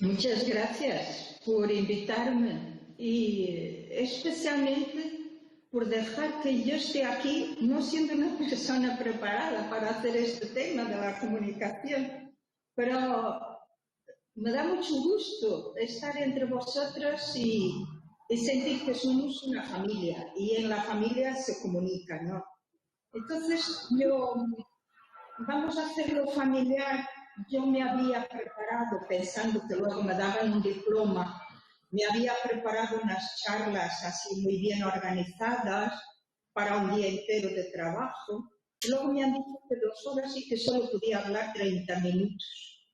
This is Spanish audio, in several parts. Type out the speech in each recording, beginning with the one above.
Muchas gracias por invitarme y especialmente por dejar que yo esté aquí, no siendo una persona preparada para hacer este tema de la comunicación, pero me da mucho gusto estar entre vosotros y sentir que somos una familia y en la familia se comunica, ¿no? Entonces, vamos a hacerlo familiar. Yo me había preparado, pensando que luego me daban un diploma, me había preparado unas charlas así muy bien organizadas para un día entero de trabajo. Luego me han dicho que 2 horas y que solo podía hablar 30 minutos.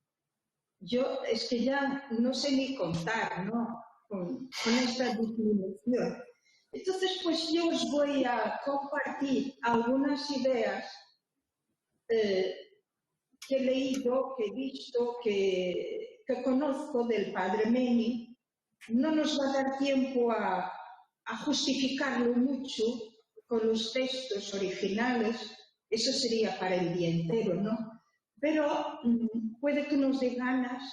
Yo es que ya no sé ni contar, ¿no? Con esta disminución. Entonces, pues yo os voy a compartir algunas ideas que he leído, que he visto, que conozco del padre Meni. No nos va a dar tiempo a justificarlo mucho con los textos originales, eso sería para el día entero, ¿no? Pero puede que nos dé ganas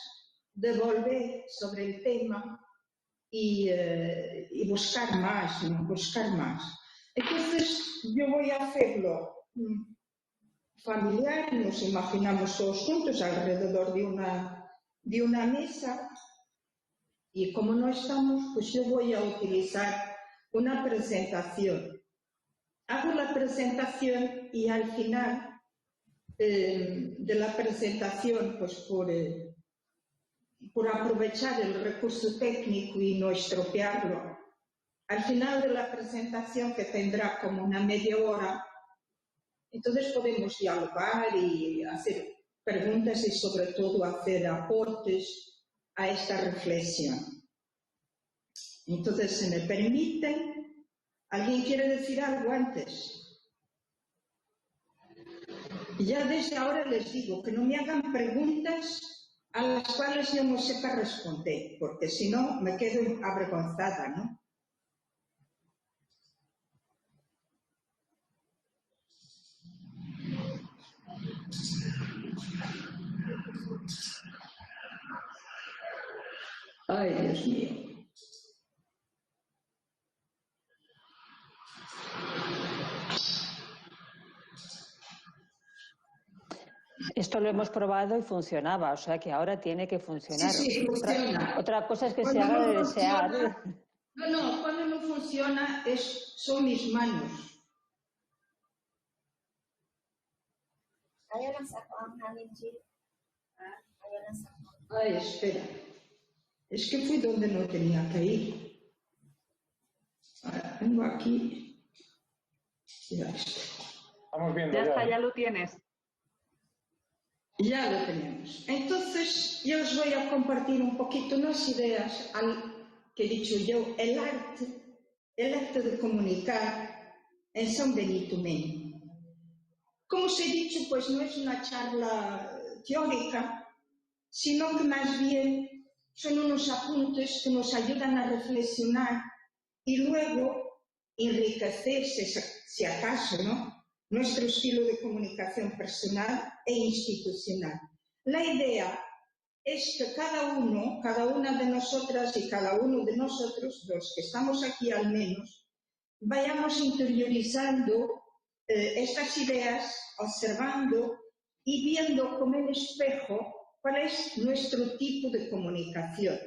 de volver sobre el tema y buscar más, ¿no? Buscar más. Entonces, yo voy a hacerlo familiar, nos imaginamos todos juntos alrededor de una mesa y como no estamos, pues yo voy a utilizar una presentación. Hago la presentación y al final de la presentación, pues por aprovechar el recurso técnico y no estropearlo, al final de la presentación, que tendrá como una media hora, entonces podemos dialogar y hacer preguntas y sobre todo hacer aportes a esta reflexión. Entonces, si me permiten, ¿alguien quiere decir algo antes? Ya desde ahora les digo que no me hagan preguntas a las cuales yo no sepa responder, porque si no me quedo avergonzada, ¿no? Ay, Dios mío. Esto lo hemos probado y funcionaba, o sea que ahora tiene que funcionar. Sí, funciona. Otra cosa es que se haga de desear. No, cuando no funciona son mis manos. Ay, espera. Es que fui donde no tenía que ir. Ahora vengo aquí. Ya está. Estamos viendo ya está, ya lo tienes. Ya lo tenemos. Entonces, yo os voy a compartir un poquito unas ideas que he dicho yo, el arte de comunicar en San Benito Meni. Como os he dicho, pues no es una charla teórica, sino que más bien son unos apuntes que nos ayudan a reflexionar y luego enriquecerse, si acaso, ¿no?, nuestro estilo de comunicación personal e institucional. La idea es que cada una de nosotras y cada uno de nosotros, los que estamos aquí al menos, vayamos interiorizando estas ideas, observando y viendo como el espejo cuál es nuestro tipo de comunicación.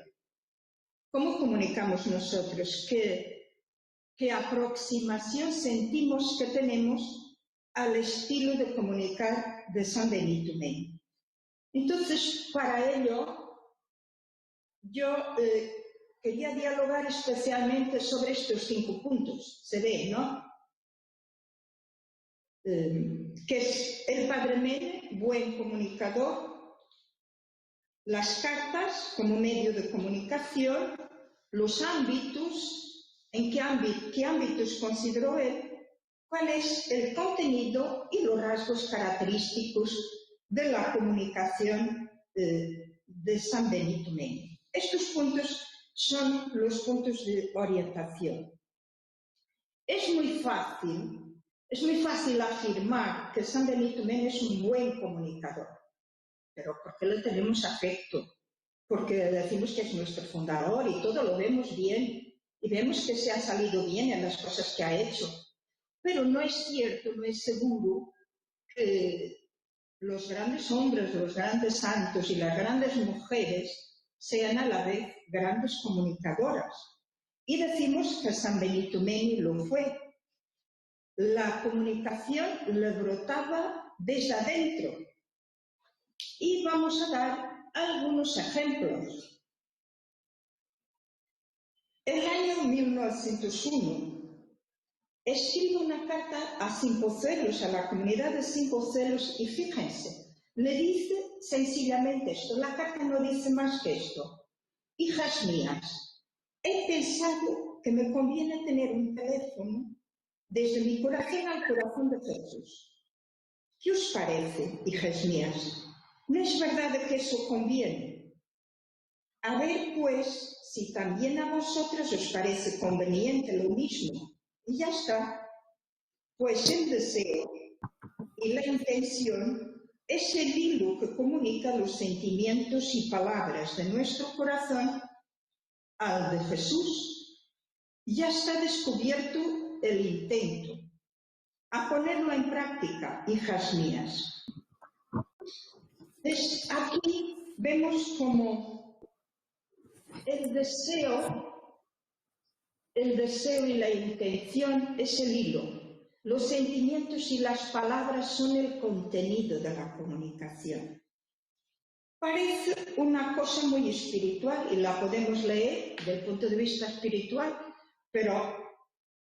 ¿Cómo comunicamos nosotros? ¿Qué aproximación sentimos que tenemos al estilo de comunicar de San Benito Meni? Entonces, para ello, yo quería dialogar especialmente sobre estos 5 puntos. Se ve, ¿no? Que es el padre Meni, buen comunicador, las cartas como medio de comunicación, los ámbitos, qué ámbitos consideró él, cuál es el contenido y los rasgos característicos de la comunicación de San Benito Meni. Estos puntos son los puntos de orientación. Es muy fácil afirmar que San Benito Meni es un buen comunicador, pero porque le tenemos afecto. porque decimos que es nuestro fundador y todo lo vemos bien, y vemos que se ha salido bien en las cosas que ha hecho. Pero no es cierto, no es seguro que los grandes hombres, los grandes santos y las grandes mujeres sean a la vez grandes comunicadoras. Y decimos que San Benito Meni lo fue. La comunicación le brotaba desde adentro. Y vamos a dar algunos ejemplos. En el año 1901 escribe una carta a Cincocelos, a la comunidad de Cincocelos, y fíjense, le dice sencillamente esto, la carta no dice más que esto: hijas mías, he pensado que me conviene tener un teléfono desde mi corazón al corazón de Jesús. ¿Qué os parece, hijas mías? ¿No es verdad que eso conviene? A ver, pues, si también a vosotras os parece conveniente lo mismo. Y ya está. Pues el deseo y la intención es el hilo que comunica los sentimientos y palabras de nuestro corazón al de Jesús. Ya está descubierto el intento. A ponerlo en práctica, hijas mías. Aquí vemos como el deseo y la intención es el hilo. Los sentimientos y las palabras son el contenido de la comunicación. Parece una cosa muy espiritual y la podemos leer desde el punto de vista espiritual, pero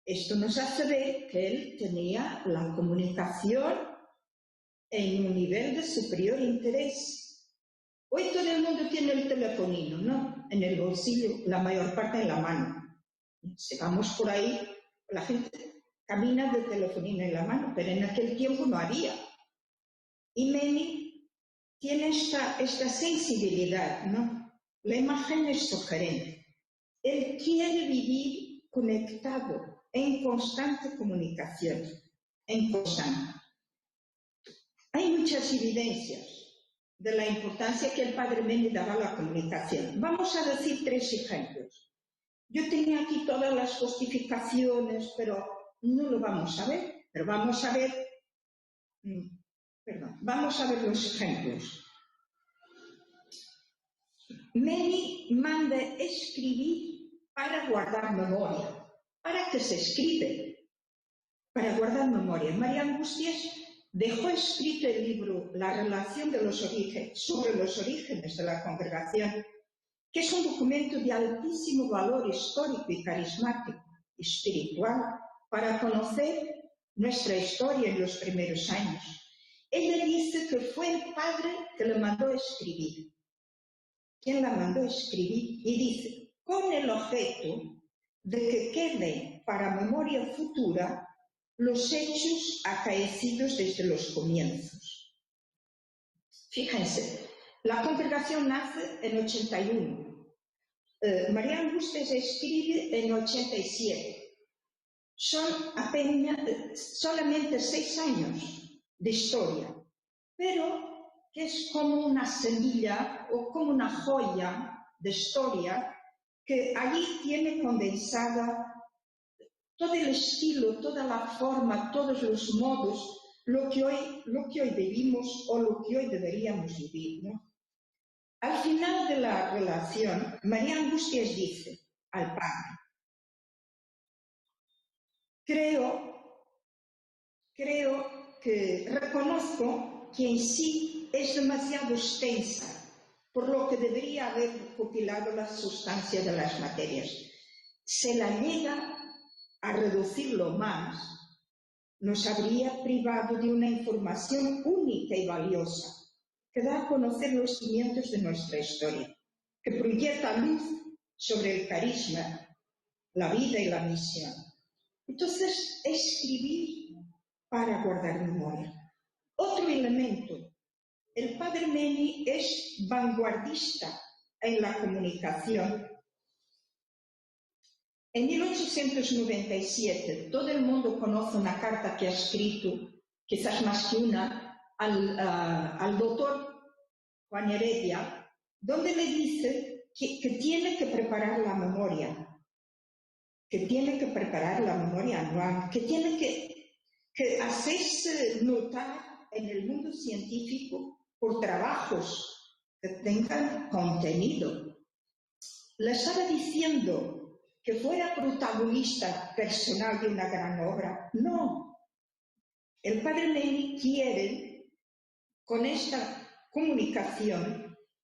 esto nos hace ver que él tenía la comunicación en un nivel de superior interés. Hoy todo el mundo tiene el telefonino, ¿no? En el bolsillo, la mayor parte en la mano. Si vamos por ahí, la gente camina de telefonino en la mano, pero en aquel tiempo no había. Y Meni tiene esta sensibilidad, ¿no? La imagen es sugerente. Él quiere vivir conectado, en constante comunicación, en constante. Hay muchas evidencias de la importancia que el padre Meni daba a la comunicación. Vamos a decir 3 ejemplos. Yo tenía aquí todas las justificaciones, pero no lo vamos a ver. Pero vamos a ver los ejemplos. Meni manda escribir para guardar memoria. ¿Para qué se escribe? Para guardar memoria. María Angustias dejó escrito el libro La relación de los orígenes, sobre los orígenes de la congregación, que es un documento de altísimo valor histórico y carismático, espiritual, para conocer nuestra historia en los primeros años. Ella dice que fue el padre que le mandó escribir. ¿Quién la mandó escribir? Y dice, con el objeto de que quede para memoria futura los hechos acaecidos desde los comienzos. Fíjense, la congregación nace en 81. María Angustias escribe en 87. Son solamente 6 años de historia, pero que es como una semilla o como una joya de historia que allí tiene condensada todo el estilo, toda la forma, todos los modos, lo que hoy vivimos o lo que hoy deberíamos vivir, ¿no? Al final de la relación, María Angustias dice al padre, creo que reconozco que en sí es demasiado extensa, por lo que debería haber recopilado la sustancia de las materias. Se la llega a reducirlo más, nos habría privado de una información única y valiosa que da a conocer los cimientos de nuestra historia, que proyecta luz sobre el carisma, la vida y la misión. Entonces, escribir para guardar memoria. Otro elemento, el padre Meni es vanguardista en la comunicación. En 1897, todo el mundo conoce una carta que ha escrito, quizás más que una, al doctor Juan Heredia, donde le dice que tiene que preparar la memoria, anual, que tiene que hacerse notar en el mundo científico por trabajos que tengan contenido. Le estaba diciendo que fuera protagonista personal de una gran obra. No. El padre Meni quiere, con esta comunicación,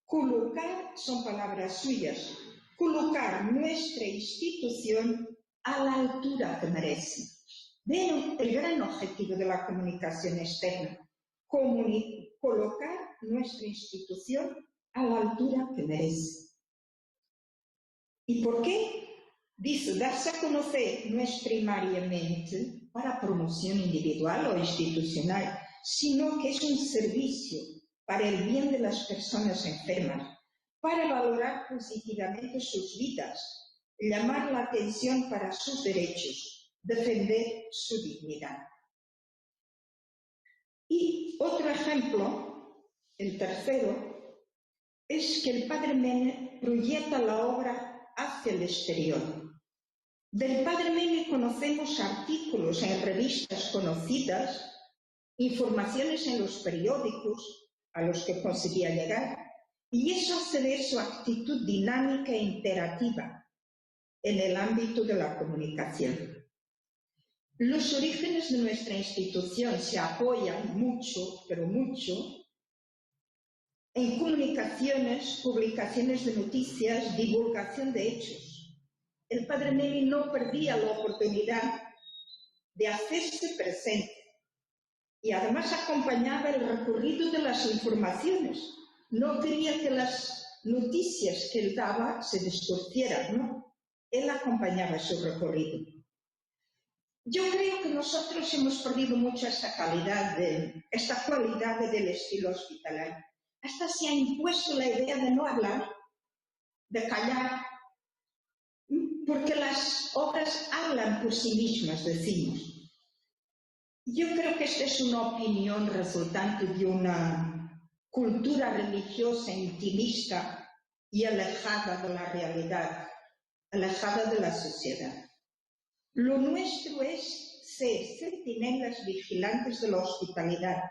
colocar, son palabras suyas, colocar nuestra institución a la altura que merece. Vean el gran objetivo de la comunicación externa, colocar nuestra institución a la altura que merece. ¿Y por qué? Dice, darse a conocer no es primariamente para promoción individual o institucional, sino que es un servicio para el bien de las personas enfermas, para valorar positivamente sus vidas, llamar la atención para sus derechos, defender su dignidad. Y otro ejemplo, el tercero, es que el padre Mene proyecta la obra hacia el exterior. Del padre Mene conocemos artículos en revistas conocidas, informaciones en los periódicos a los que conseguía llegar, y eso hace ver su actitud dinámica e interactiva en el ámbito de la comunicación. Los orígenes de nuestra institución se apoyan mucho, pero mucho, en comunicaciones, publicaciones de noticias, divulgación de hechos. El padre Meni no perdía la oportunidad de hacerse presente y además acompañaba el recorrido de las informaciones. No quería que las noticias que él daba se distorcieran, ¿no? Él acompañaba su recorrido. Yo creo que nosotros hemos perdido mucho esta cualidad del estilo hospitalario. Hasta se ha impuesto la idea de no hablar, de callar, porque las obras hablan por sí mismas, decimos. Yo creo que esta es una opinión resultante de una cultura religiosa intimista y alejada de la realidad, alejada de la sociedad. Lo nuestro es ser centinelas vigilantes de la hospitalidad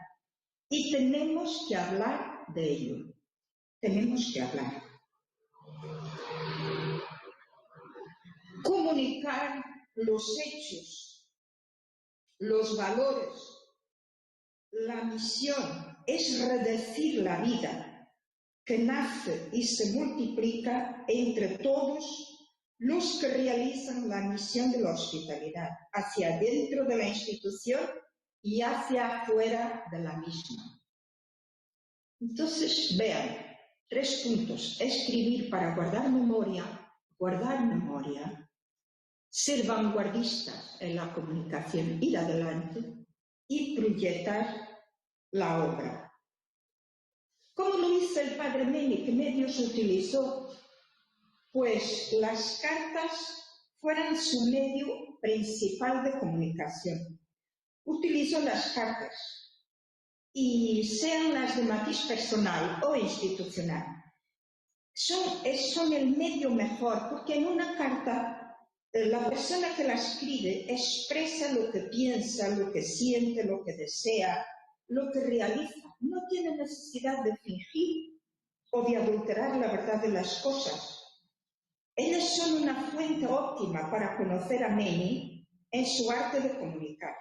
y tenemos que hablar de ello. Tenemos que hablar. Comunicar los hechos, los valores, la misión es redecir la vida que nace y se multiplica entre todos los que realizan la misión de la hospitalidad, hacia dentro de la institución y hacia afuera de la misma. Entonces, vean, 3 puntos. Escribir para guardar memoria, ser vanguardistas en la comunicación, ir adelante y proyectar la obra. ¿Cómo lo hizo el padre Meni? ¿Qué medios utilizó? Pues las cartas fueran su medio principal de comunicación. Utilizó las cartas y sean las de matiz personal o institucional. Son el medio mejor, porque en una carta la persona que la escribe expresa lo que piensa, lo que siente, lo que desea, lo que realiza. No tiene necesidad de fingir o de adulterar la verdad de las cosas. Ellas son una fuente óptima para conocer a Meni en su arte de comunicar.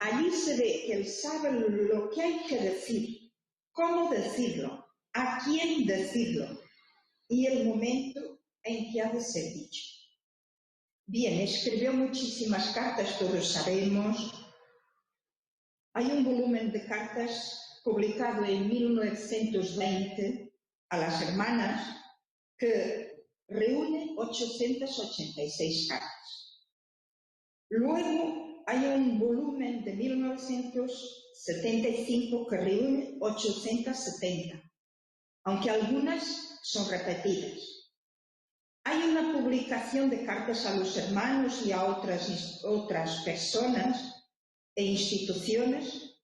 Allí se ve que él sabe lo que hay que decir, cómo decirlo, a quién decirlo y el momento en que ha de ser dicho. Bien, escribió muchísimas cartas, todos sabemos. Hay un volumen de cartas publicado en 1920 a las hermanas que reúne 886 cartas. Luego hay un volumen de 1975 que reúne 870, aunque algunas son repetidas. Hay una publicación de cartas a los hermanos y a otras personas e instituciones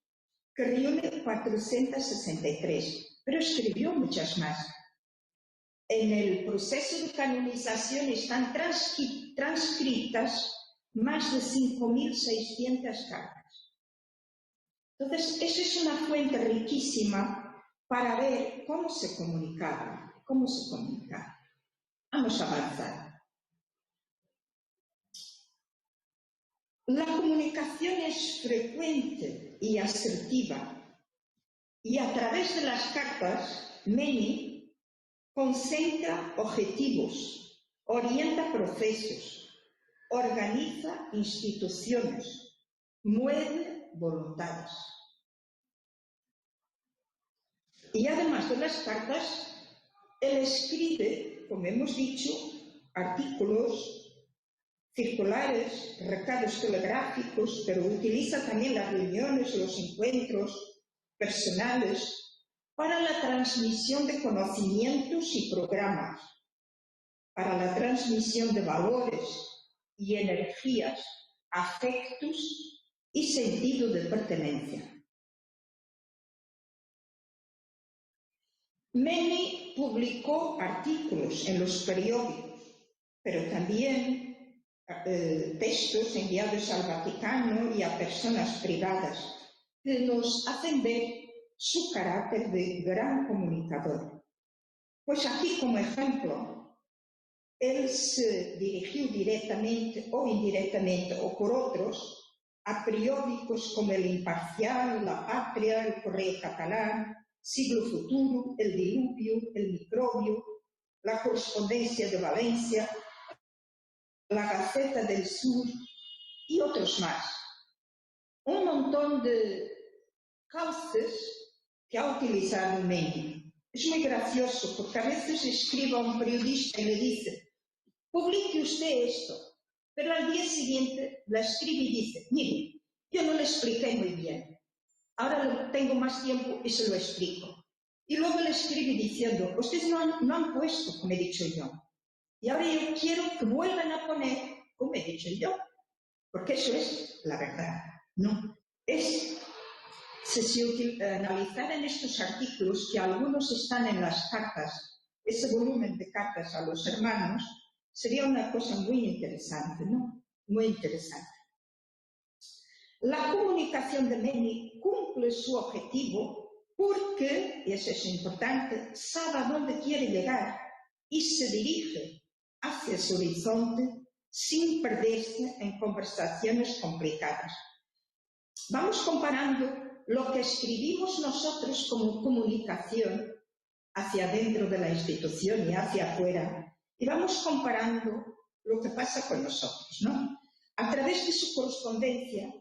que reúne 463, pero escribió muchas más. en el proceso de canonización están transcritas más de 5.600 cartas. Entonces, esa es una fuente riquísima para ver cómo se comunicaba, Vamos a avanzar. La comunicación es frecuente y asertiva, y a través de las cartas, Meni concentra objetivos, orienta procesos, organiza instituciones, mueve voluntades. Y además de las cartas, él escribe, como hemos dicho, artículos, circulares, recados telegráficos, pero utiliza también las reuniones, los encuentros personales para la transmisión de conocimientos y programas, para la transmisión de valores y energías, afectos y sentido de pertenencia. Meni publicó artículos en los periódicos, pero también textos enviados al Vaticano y a personas privadas que nos hacen ver su carácter de gran comunicador. Pues aquí, como ejemplo, él se dirigió directamente o indirectamente o por otros a periódicos como El Imparcial, La Patria, El Correo Catalán, Siglo Futuro, El Diluvio, El Microbio, La Correspondencia de Valencia, La Gaceta del Sur y otros más. Un montón de cauces que ha utilizado Meni. Es muy gracioso porque a veces escribe a un periodista y le dice: publique usted esto, pero al día siguiente la escribe y dice: mire, yo no le expliqué muy bien, ahora tengo más tiempo y se lo explico. Y luego le escribe diciendo: ustedes no han puesto como he dicho yo, y ahora yo quiero que vuelvan a poner como he dicho yo, porque eso es la verdad, ¿no? Si analizaran estos artículos, que algunos están en las cartas, ese volumen de cartas a los hermanos, sería una cosa muy interesante, ¿no? Muy interesante. La comunicación de Meni cumple su objetivo porque, y eso es importante, sabe a dónde quiere llegar y se dirige hacia ese horizonte sin perderse en conversaciones complicadas. Vamos comparando lo que escribimos nosotros como comunicación hacia dentro de la institución y hacia afuera, y vamos comparando lo que pasa con nosotros, ¿no? A través de su correspondencia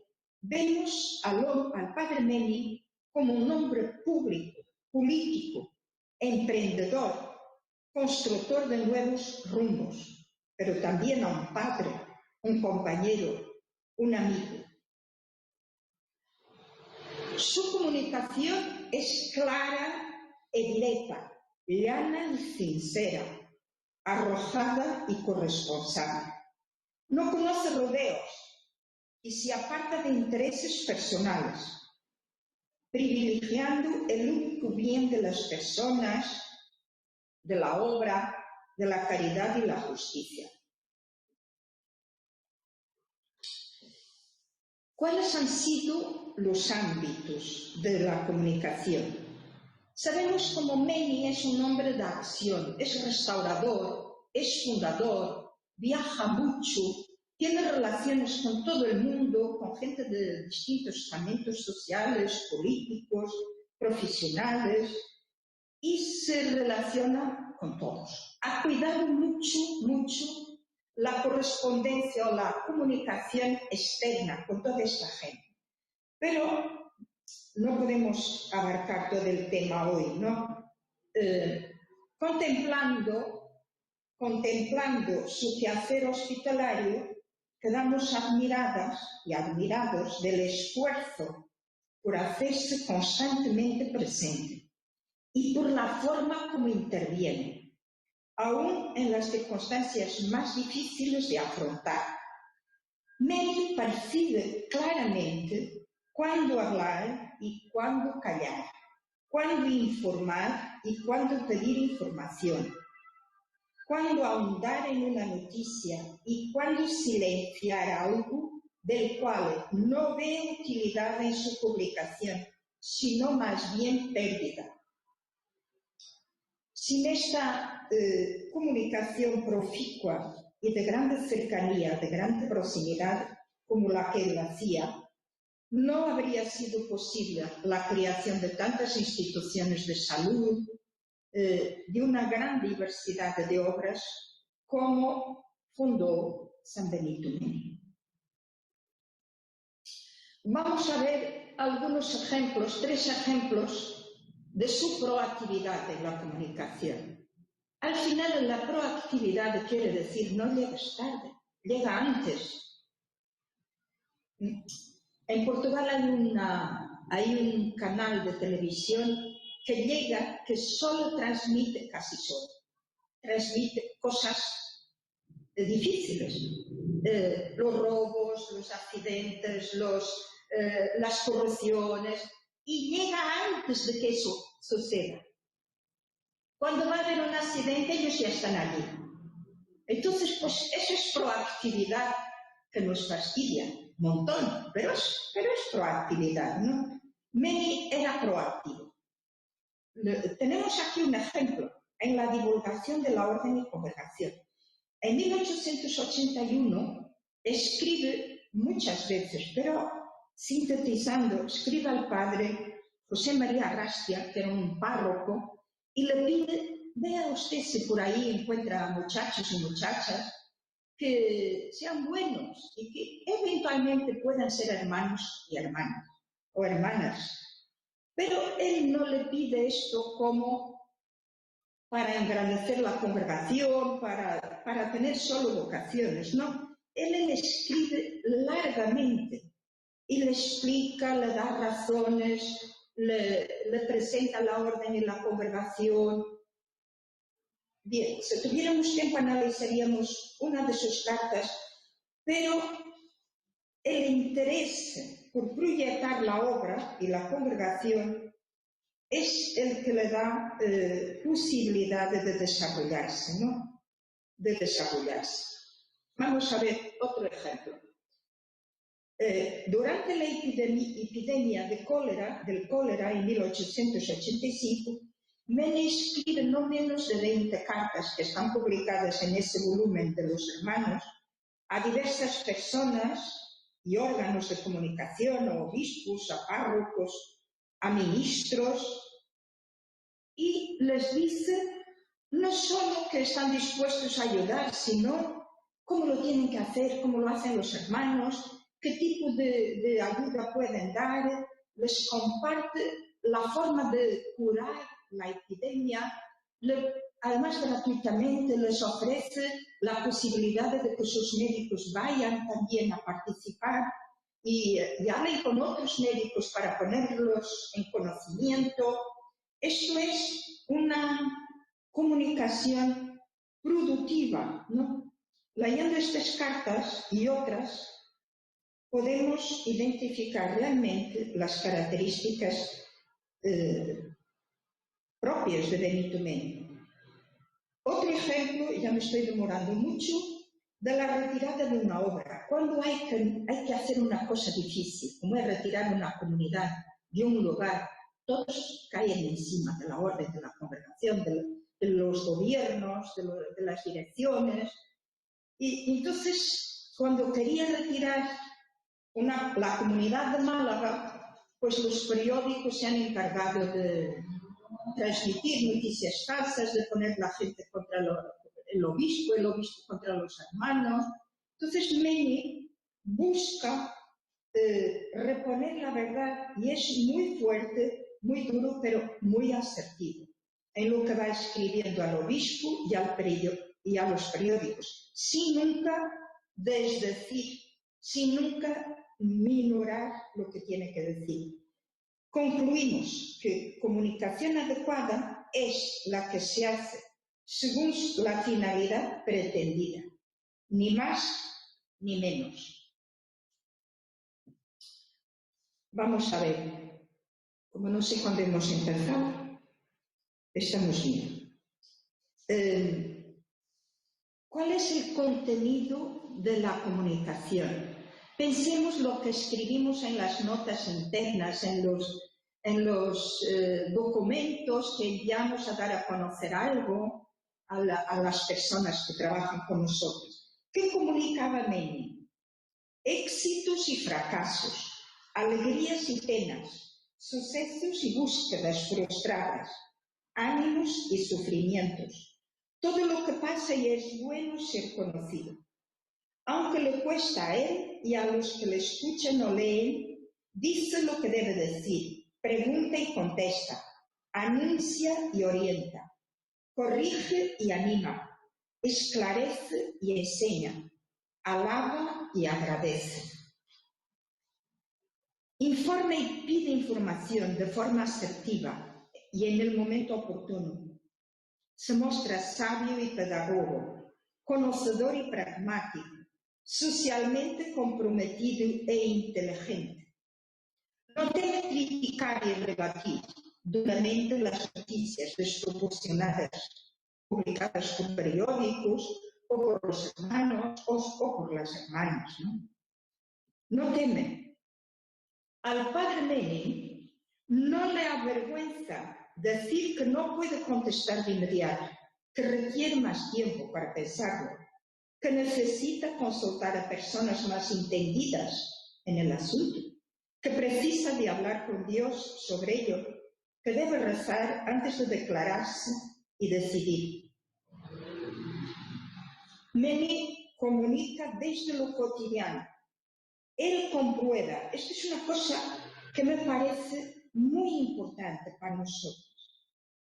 vemos al padre Meni como un hombre público, político, emprendedor, constructor de nuevos rumbos, pero también a un padre, un compañero, un amigo. Su comunicación es clara y directa, llana y sincera, arrojada y corresponsable. No conoce rodeos y se aparta de intereses personales, privilegiando el único bien de las personas, de la obra, de la caridad y la justicia. ¿Cuáles han sido los ámbitos de la comunicación? Sabemos como Meni es un hombre de acción, es restaurador, es fundador, viaja mucho, tiene relaciones con todo el mundo, con gente de distintos estamentos sociales, políticos, profesionales, y se relaciona con todos. Ha cuidado mucho la correspondencia o la comunicación externa con toda esta gente. Pero no podemos abarcar todo el tema hoy, ¿no? Contemplando su quehacer hospitalario, quedamos admiradas y admirados del esfuerzo por hacerse constantemente presente y por la forma como interviene, aún en las circunstancias más difíciles de afrontar. Meni percibe claramente cuándo hablar y cuándo callar, cuándo informar y cuándo pedir información. cuándo ahondar en una noticia y cuándo silenciar algo del cual no ve utilidad en su publicación, sino más bien pérdida. Sin esta comunicación proficua y de grande cercanía, de grande proximidad, como la que él hacía, no habría sido posible la creación de tantas instituciones de salud, de una gran diversidad de obras como fundó San Benito Meni. Vamos a ver algunos ejemplos, 3 ejemplos de su proactividad en la comunicación. Al final, la proactividad quiere decir no llegas tarde, llega antes. En Portugal hay un canal de televisión que solo transmite, casi solo, transmite cosas difíciles. Los robos, los accidentes, las corrupciones, y llega antes de que eso suceda. Cuando va a haber un accidente, ellos ya están allí. Entonces, pues eso es proactividad que nos fastidia un montón, pero es proactividad, ¿no? Meni era proactivo. Tenemos aquí un ejemplo en la divulgación de la orden y congregación. En 1881 escribe muchas veces, pero sintetizando, escribe al padre José María Arrastia, que era un párroco, y le pide: vea usted si por ahí encuentra muchachos y muchachas que sean buenos y que eventualmente puedan ser hermanos y hermanas o hermanas. Pero él no le pide esto como para engrandecer la congregación, para tener solo vocaciones, no. Él le escribe largamente y le explica, le da razones, le presenta la orden y la congregación. Bien, si tuviéramos tiempo analizaríamos una de sus cartas, pero el interés por proyectar la obra y la congregación es el que le da posibilidad de desarrollarse, ¿no? De desarrollarse. Vamos a ver otro ejemplo. Durante la epidemia del cólera en 1885, Meni escribe no menos de 20 cartas que están publicadas en ese volumen de los hermanos a diversas personas y órganos de comunicación, a obispos, a párrocos, a ministros, y les dice no solo que están dispuestos a ayudar, sino cómo lo tienen que hacer, cómo lo hacen los hermanos, qué tipo de ayuda pueden dar, les comparte la forma de curar la epidemia, además gratuitamente les ofrece la posibilidad de que sus médicos vayan también a participar y hablen con otros médicos para ponerlos en conocimiento. Esto es una comunicación productiva, ¿no? Leyendo estas cartas y otras, podemos identificar realmente las características propias de Benito Meni. Otro ejemplo, ya me estoy demorando mucho, de la retirada de una obra. Cuando hay que hacer una cosa difícil, como es retirar una comunidad de un lugar, todos caen encima de la orden, de la congregación, de los gobiernos, de las direcciones. Y entonces, cuando quería retirar la comunidad de Málaga, pues los periódicos se han encargado de transmitir noticias falsas, de poner la gente contra el obispo contra los hermanos. Entonces Meni busca reponer la verdad y es muy fuerte, muy duro, pero muy asertivo en lo que va escribiendo al obispo y a los periódicos, sin nunca desdecir, sin nunca minorar lo que tiene que decir. Concluimos que comunicación adecuada es la que se hace según la finalidad pretendida, ni más ni menos. Vamos a ver, como no sé cuándo hemos empezado, estamos bien. ¿Cuál es el contenido de la comunicación? Pensemos lo que escribimos en las notas internas, en los documentos que enviamos a dar a conocer algo a las personas que trabajan con nosotros. ¿Qué comunicaba Meni? Éxitos y fracasos, alegrías y penas, sucesos y búsquedas frustradas, ánimos y sufrimientos. Todo lo que pasa y es bueno ser conocido. Aunque le cuesta a él y a los que le escuchan o leen, dice lo que debe decir, pregunta y contesta, anuncia y orienta, corrige y anima, esclarece y enseña, alaba y agradece. Informa y pide información de forma asertiva y en el momento oportuno. Se muestra sabio y pedagogo, conocedor y pragmático, socialmente comprometido e inteligente. No debe criticar y rebatir duramente las noticias desproporcionadas publicadas por periódicos o por los hermanos o por las hermanas. No teme. Al padre Meni no le avergüenza decir que no puede contestar de inmediato, que requiere más tiempo para pensarlo, que necesita consultar a personas más entendidas en el asunto, que precisa de hablar con Dios sobre ello, que debe rezar antes de declararse y decidir. Meni comunica desde lo cotidiano. Él comprueba. Esto es una cosa que me parece muy importante para nosotros.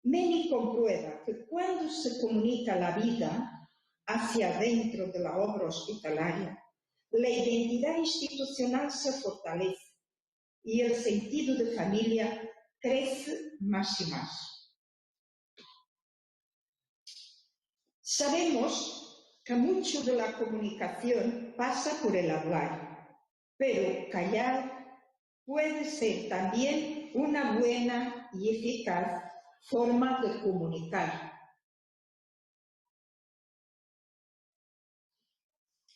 Meni comprueba que cuando se comunica la vida hacia adentro de la obra hospitalaria, la identidad institucional se fortalece y el sentido de familia crece más y más. Sabemos que mucho de la comunicación pasa por el hablar, pero callar puede ser también una buena y eficaz forma de comunicar.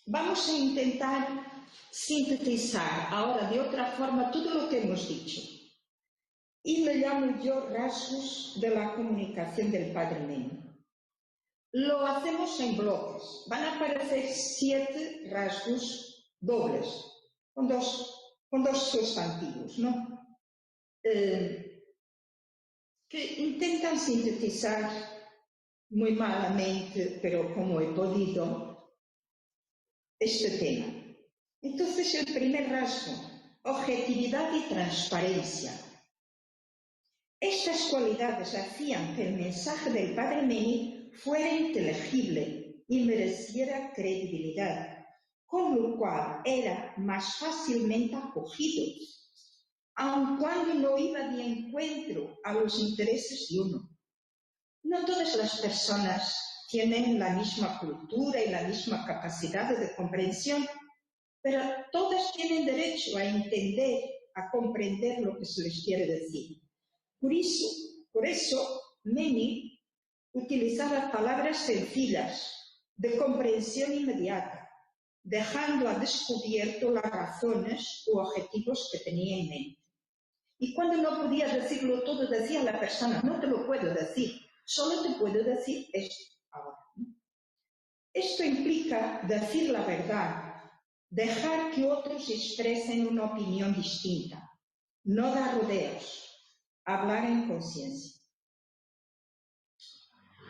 Vamos a intentar sintetizar ahora de otra forma todo lo que hemos dicho. Y le llamo yo rasgos de la comunicación del padre Meni. Lo hacemos en bloques. Van a aparecer 7 rasgos dobles, con dos sustantivos, ¿no? Que intentan sintetizar muy malamente, pero como he podido, este tema. Entonces, el primer rasgo, objetividad y transparencia. Estas cualidades hacían que el mensaje del padre Meni fuera inteligible y mereciera credibilidad, con lo cual era más fácilmente acogido, aun cuando no iba de encuentro a los intereses de uno. No todas las personas tienen la misma cultura y la misma capacidad de comprensión, pero todas tienen derecho a entender, a comprender lo que se les quiere decir. Por eso, Meni utilizaba palabras sencillas, de comprensión inmediata, dejando a descubierto las razones u objetivos que tenía en mente. Y cuando no podía decirlo todo, decía a la persona, no te lo puedo decir, solo te puedo decir esto ahora. Esto implica decir la verdad, dejar que otros expresen una opinión distinta, no dar rodeos, hablar en conciencia.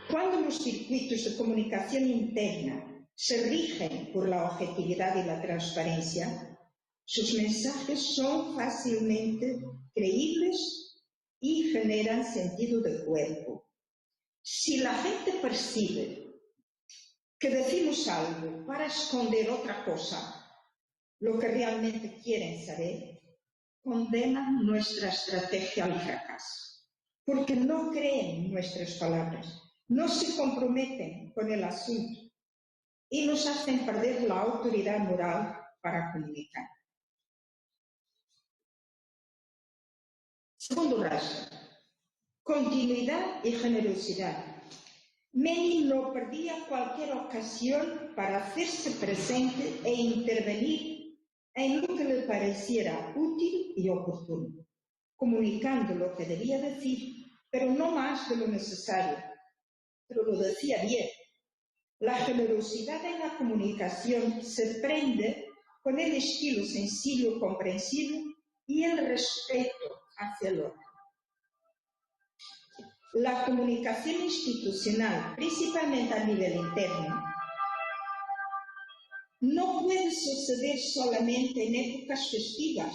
Cuando los circuitos de comunicación interna se rigen por la objetividad y la transparencia, sus mensajes son fácilmente creíbles y generan sentido de cuerpo. Si la gente percibe que decimos algo para esconder otra cosa, lo que realmente quieren saber, condenan nuestra estrategia al fracaso, porque no creen nuestras palabras, no se comprometen con el asunto y nos hacen perder la autoridad moral para comunicar. Segundo rasgo, continuidad y generosidad. Meni no perdía cualquier ocasión para hacerse presente e intervenir en lo que le pareciera útil y oportuno, comunicando lo que debía decir, pero no más de lo necesario. Pero lo decía bien. La generosidad en la comunicación se prende con el estilo sencillo, comprensivo y el respeto hacia el otro. La comunicación institucional, principalmente a nivel interno, no puede suceder solamente en épocas festivas,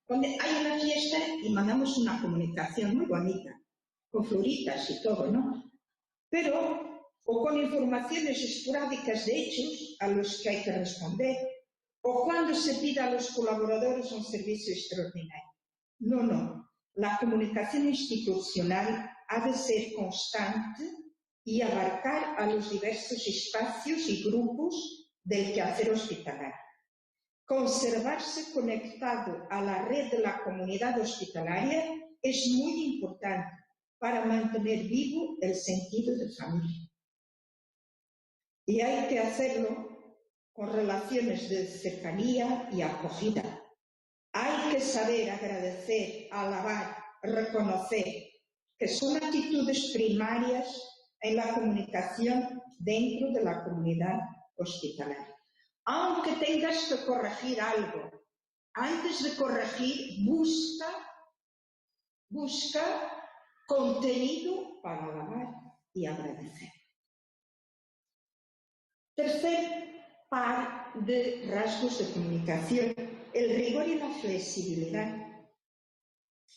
donde hay una fiesta y mandamos una comunicación muy bonita, con floritas y todo, ¿no? Pero, o con informaciones esporádicas de hechos a los que hay que responder, o cuando se pida a los colaboradores un servicio extraordinario. No, no. La comunicación institucional ha de ser constante y abarcar a los diversos espacios y grupos del quehacer hospitalario. Conservarse conectado a la red de la comunidad hospitalaria es muy importante para mantener vivo el sentido de familia. Y hay que hacerlo con relaciones de cercanía y acogida. Hay que saber agradecer, alabar, reconocer, que son actitudes primarias en la comunicación dentro de la comunidad hospitalaria. Aunque tengas que corregir algo, antes de corregir, busca contenido para alabar y agradecer. Tercer par de rasgos de comunicación, el rigor y la flexibilidad.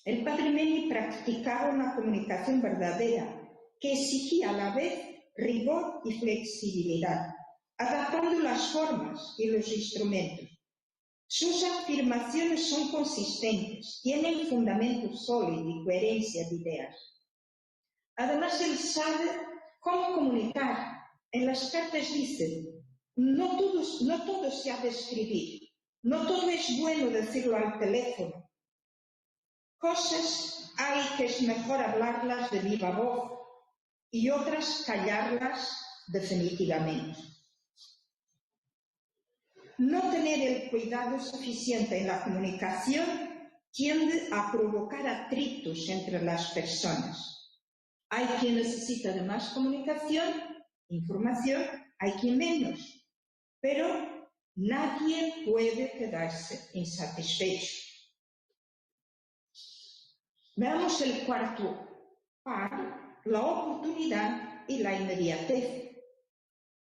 El padre Meni practicaba una comunicación verdadera que exigía a la vez rigor y flexibilidad, adaptando las formas y los instrumentos. Sus afirmaciones son consistentes, tienen fundamento sólido y coherencia de ideas. Además, él sabe cómo comunicar. En las cartas dice, no todo se ha de escribir, no todo es bueno decirlo al teléfono. Cosas hay que es mejor hablarlas de viva voz y otras callarlas definitivamente. No tener el cuidado suficiente en la comunicación tiende a provocar atritos entre las personas. Hay quien necesita de más comunicación, información, hay quien menos, pero nadie puede quedarse insatisfecho. Veamos el cuarto par, la oportunidad y la inmediatez.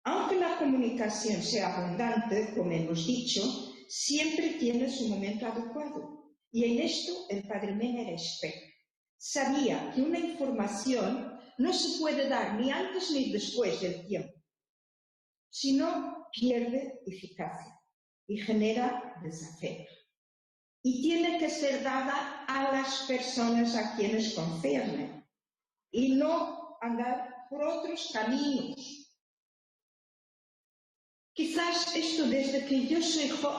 Aunque la comunicación sea abundante, como hemos dicho, siempre tiene su momento adecuado. Y en esto el padre Meni era experto. Sabía que una información no se puede dar ni antes ni después del tiempo, sino pierde eficacia y genera desafecto. Y tiene que ser dada a las personas a quienes concierne y no andar por otros caminos. Quizás esto desde que yo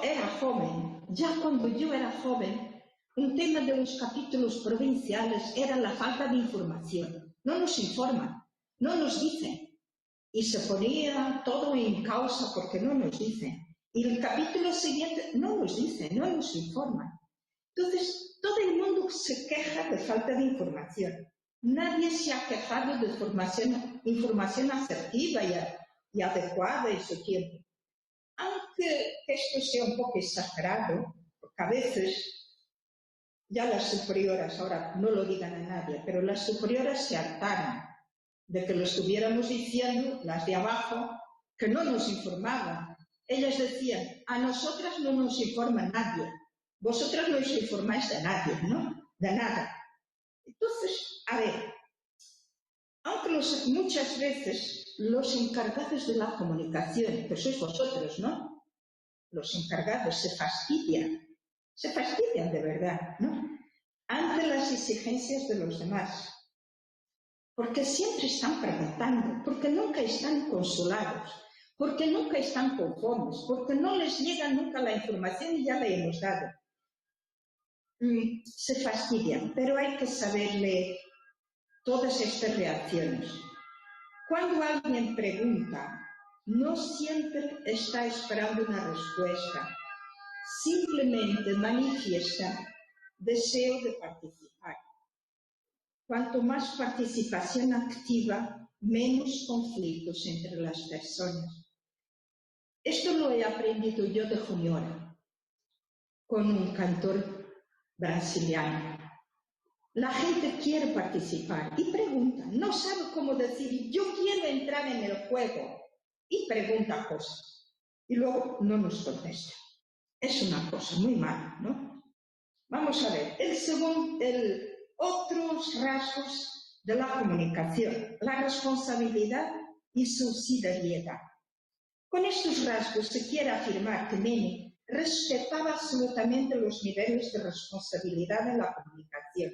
era joven, ya cuando yo era joven, un tema de los capítulos provinciales era la falta de información. No nos informan, no nos dicen. Y se ponía todo en causa porque no nos dicen. Y el capítulo siguiente no nos dicen, no nos informan. Entonces, todo el mundo se queja de falta de información. Nadie se ha quejado de información asertiva y adecuada en su tiempo. Aunque esto sea un poco exagerado, porque a veces ya las superioras, ahora no lo digan a nadie, pero las superioras se hartaron de que lo estuviéramos diciendo, las de abajo, que no nos informaban. Ellas decían, a nosotras no nos informa nadie, vosotras no os informáis de nadie, ¿no? De nada. Entonces, a ver, aunque muchas veces los encargados de la comunicación, que sois vosotros, ¿no? Los encargados se fastidian de verdad, ¿no? Ante las exigencias de los demás. Porque siempre están preguntando, porque nunca están consolados, porque nunca están conformes, porque no les llega nunca la información y ya la hemos dado. Se fastidian, pero hay que saber leer todas estas reacciones. Cuando alguien pregunta, no siempre está esperando una respuesta, simplemente manifiesta deseo de participar. Cuanto más participación activa, menos conflictos entre las personas. Esto lo he aprendido yo de Juniora, con un cantor brasiliano. La gente quiere participar y pregunta, no sabe cómo decir, yo quiero entrar en el juego, y pregunta cosas, y luego no nos contesta. Es una cosa muy mala, ¿no? Vamos a ver, otros rasgos de la comunicación, la responsabilidad y subsidiariedad. Con estos rasgos se quiere afirmar que Meni respetaba absolutamente los niveles de responsabilidad en la comunicación.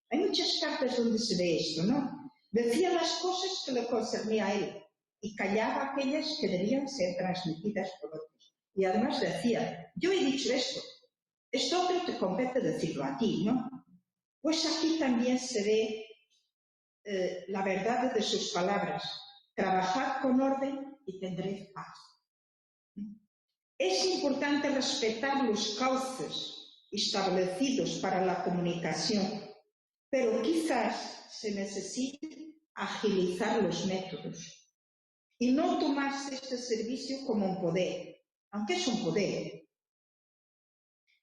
Hay muchas cartas donde se ve esto, ¿no? Decía las cosas que le concernía a él y callaba aquellas que debían ser transmitidas por otros. Y además decía, yo he dicho esto otro te compete decirlo a ti, ¿no? Pues aquí también se ve la verdad de sus palabras. Trabajad con orden y tendréis paz. Es importante respetar los cauces establecidos para la comunicación, pero quizás se necesite agilizar los métodos y no tomarse este servicio como un poder, aunque es un poder.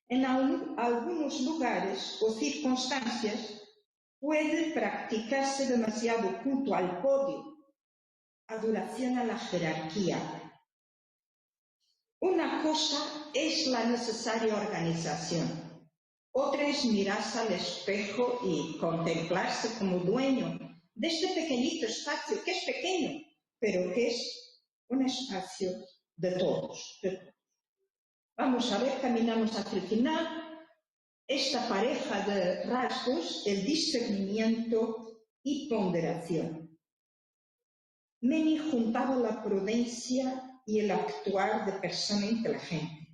En algunos lugares o circunstancias puede practicarse demasiado culto al podio, adoración a la jerarquía. Una cosa es la necesaria organización, otra es mirarse al espejo y contemplarse como dueño de este pequeñito espacio, que es pequeño, pero que es un espacio de todos. Vamos a ver, caminamos hacia el final. Esta pareja de rasgos, el discernimiento y ponderación. Meni juntaba la prudencia y el actuar de persona inteligente.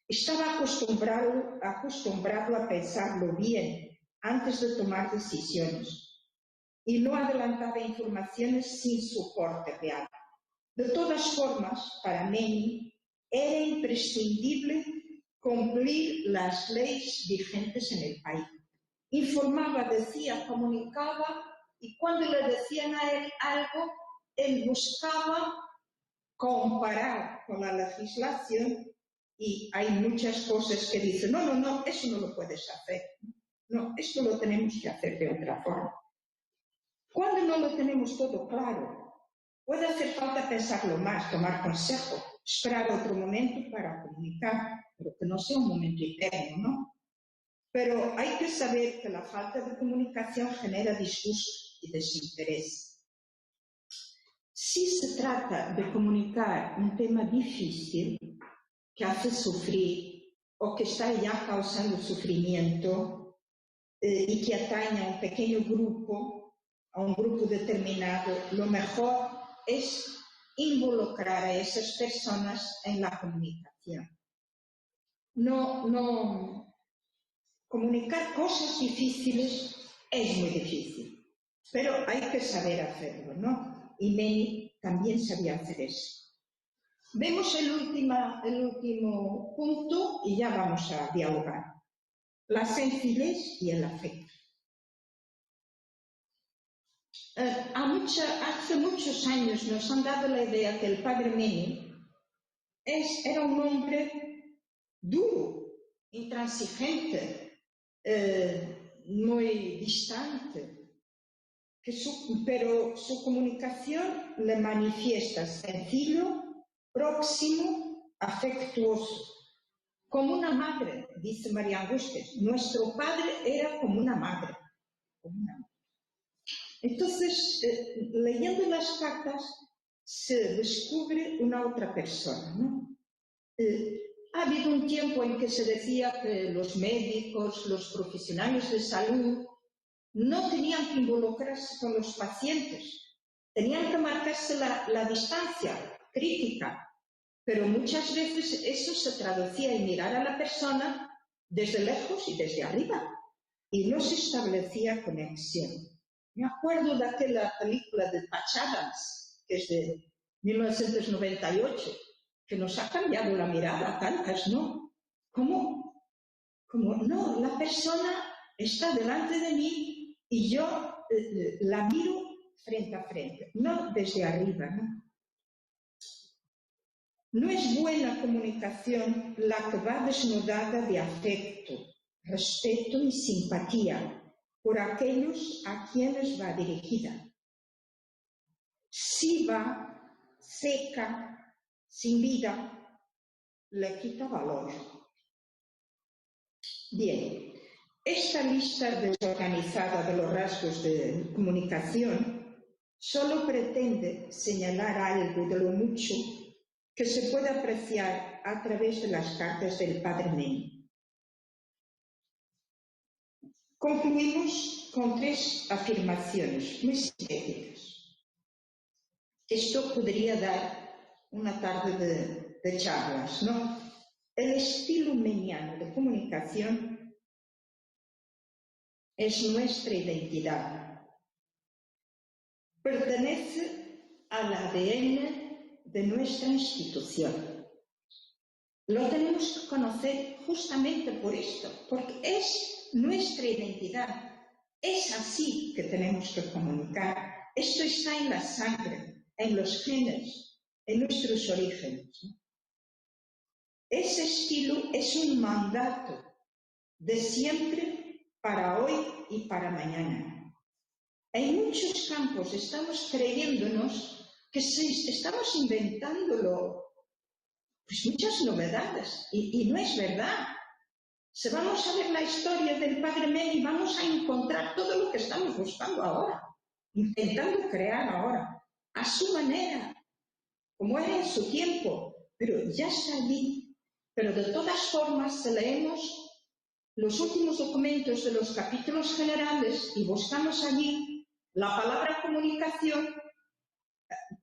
Estaba acostumbrado a pensarlo bien antes de tomar decisiones y no adelantaba informaciones sin soporte real. De todas formas, para Meni era imprescindible cumplir las leyes vigentes en el país. Informaba, decía, comunicaba, y cuando le decían a él algo, él buscaba comparar con la legislación, y hay muchas cosas que dicen, no, eso no lo puedes hacer. No, esto lo tenemos que hacer de otra forma. Cuando no lo tenemos todo claro, puede hacer falta pensarlo más, tomar consejo, esperar otro momento para comunicar, pero que no sea un momento eterno, ¿no? Pero hay que saber que la falta de comunicación genera disgusto y desinterés. Si se trata de comunicar un tema difícil que hace sufrir o que está ya causando sufrimiento y que atañe a un pequeño grupo, a un grupo determinado, lo mejor es involucrar a esas personas en la comunicación. Comunicar cosas difíciles es muy difícil, pero hay que saber hacerlo, ¿no? Y Meni también sabía hacer eso. Vemos el último punto y ya vamos a dialogar. La sencillez y el afecto. Hace muchos años nos han dado la idea que el padre Meni era un hombre duro, intransigente, muy distante, pero su comunicación le manifiesta sencillo, próximo, afectuoso, como una madre, dice María Angustes. Nuestro padre era como una madre. Entonces, leyendo las cartas, se descubre una otra persona, ¿no? Ha habido un tiempo en que se decía que los médicos, los profesionales de salud, no tenían que involucrarse con los pacientes, tenían que marcarse la distancia crítica, pero muchas veces eso se traducía en mirar a la persona desde lejos y desde arriba, y no se establecía conexión. Me acuerdo de aquella película de Patch Adams, que es de 1998, que nos ha cambiado la mirada a tantas, ¿no? ¿Cómo no? La persona está delante de mí y yo la miro frente a frente, no desde arriba, ¿no? No es buena comunicación la que va desnudada de afecto, respeto y simpatía por aquellos a quienes va dirigida. Si va seca, sin vida, le quita valor. Bien, esta lista desorganizada de los rasgos de comunicación solo pretende señalar algo de lo mucho que se puede apreciar a través de las cartas del Padre Meni. Concluimos con 3 afirmaciones muy sintéticas. Esto podría dar una tarde de charlas, ¿no? El estilo meniano de comunicación es nuestra identidad. Pertenece al ADN de nuestra institución. Lo tenemos que conocer justamente por esto, porque es nuestra identidad. Es así que tenemos que comunicar. Esto está en la sangre, en los genes, en nuestros orígenes. Ese estilo es un mandato de siempre para hoy y para mañana. En muchos campos estamos creyéndonos que estamos inventándolo, pues muchas novedades, y no es verdad. Si vamos a ver la historia del Padre Meni, vamos a encontrar todo lo que estamos buscando ahora, intentando crear ahora, a su manera, como era en su tiempo, pero ya está allí. Pero de todas formas, si leemos los últimos documentos de los capítulos generales y buscamos allí la palabra comunicación,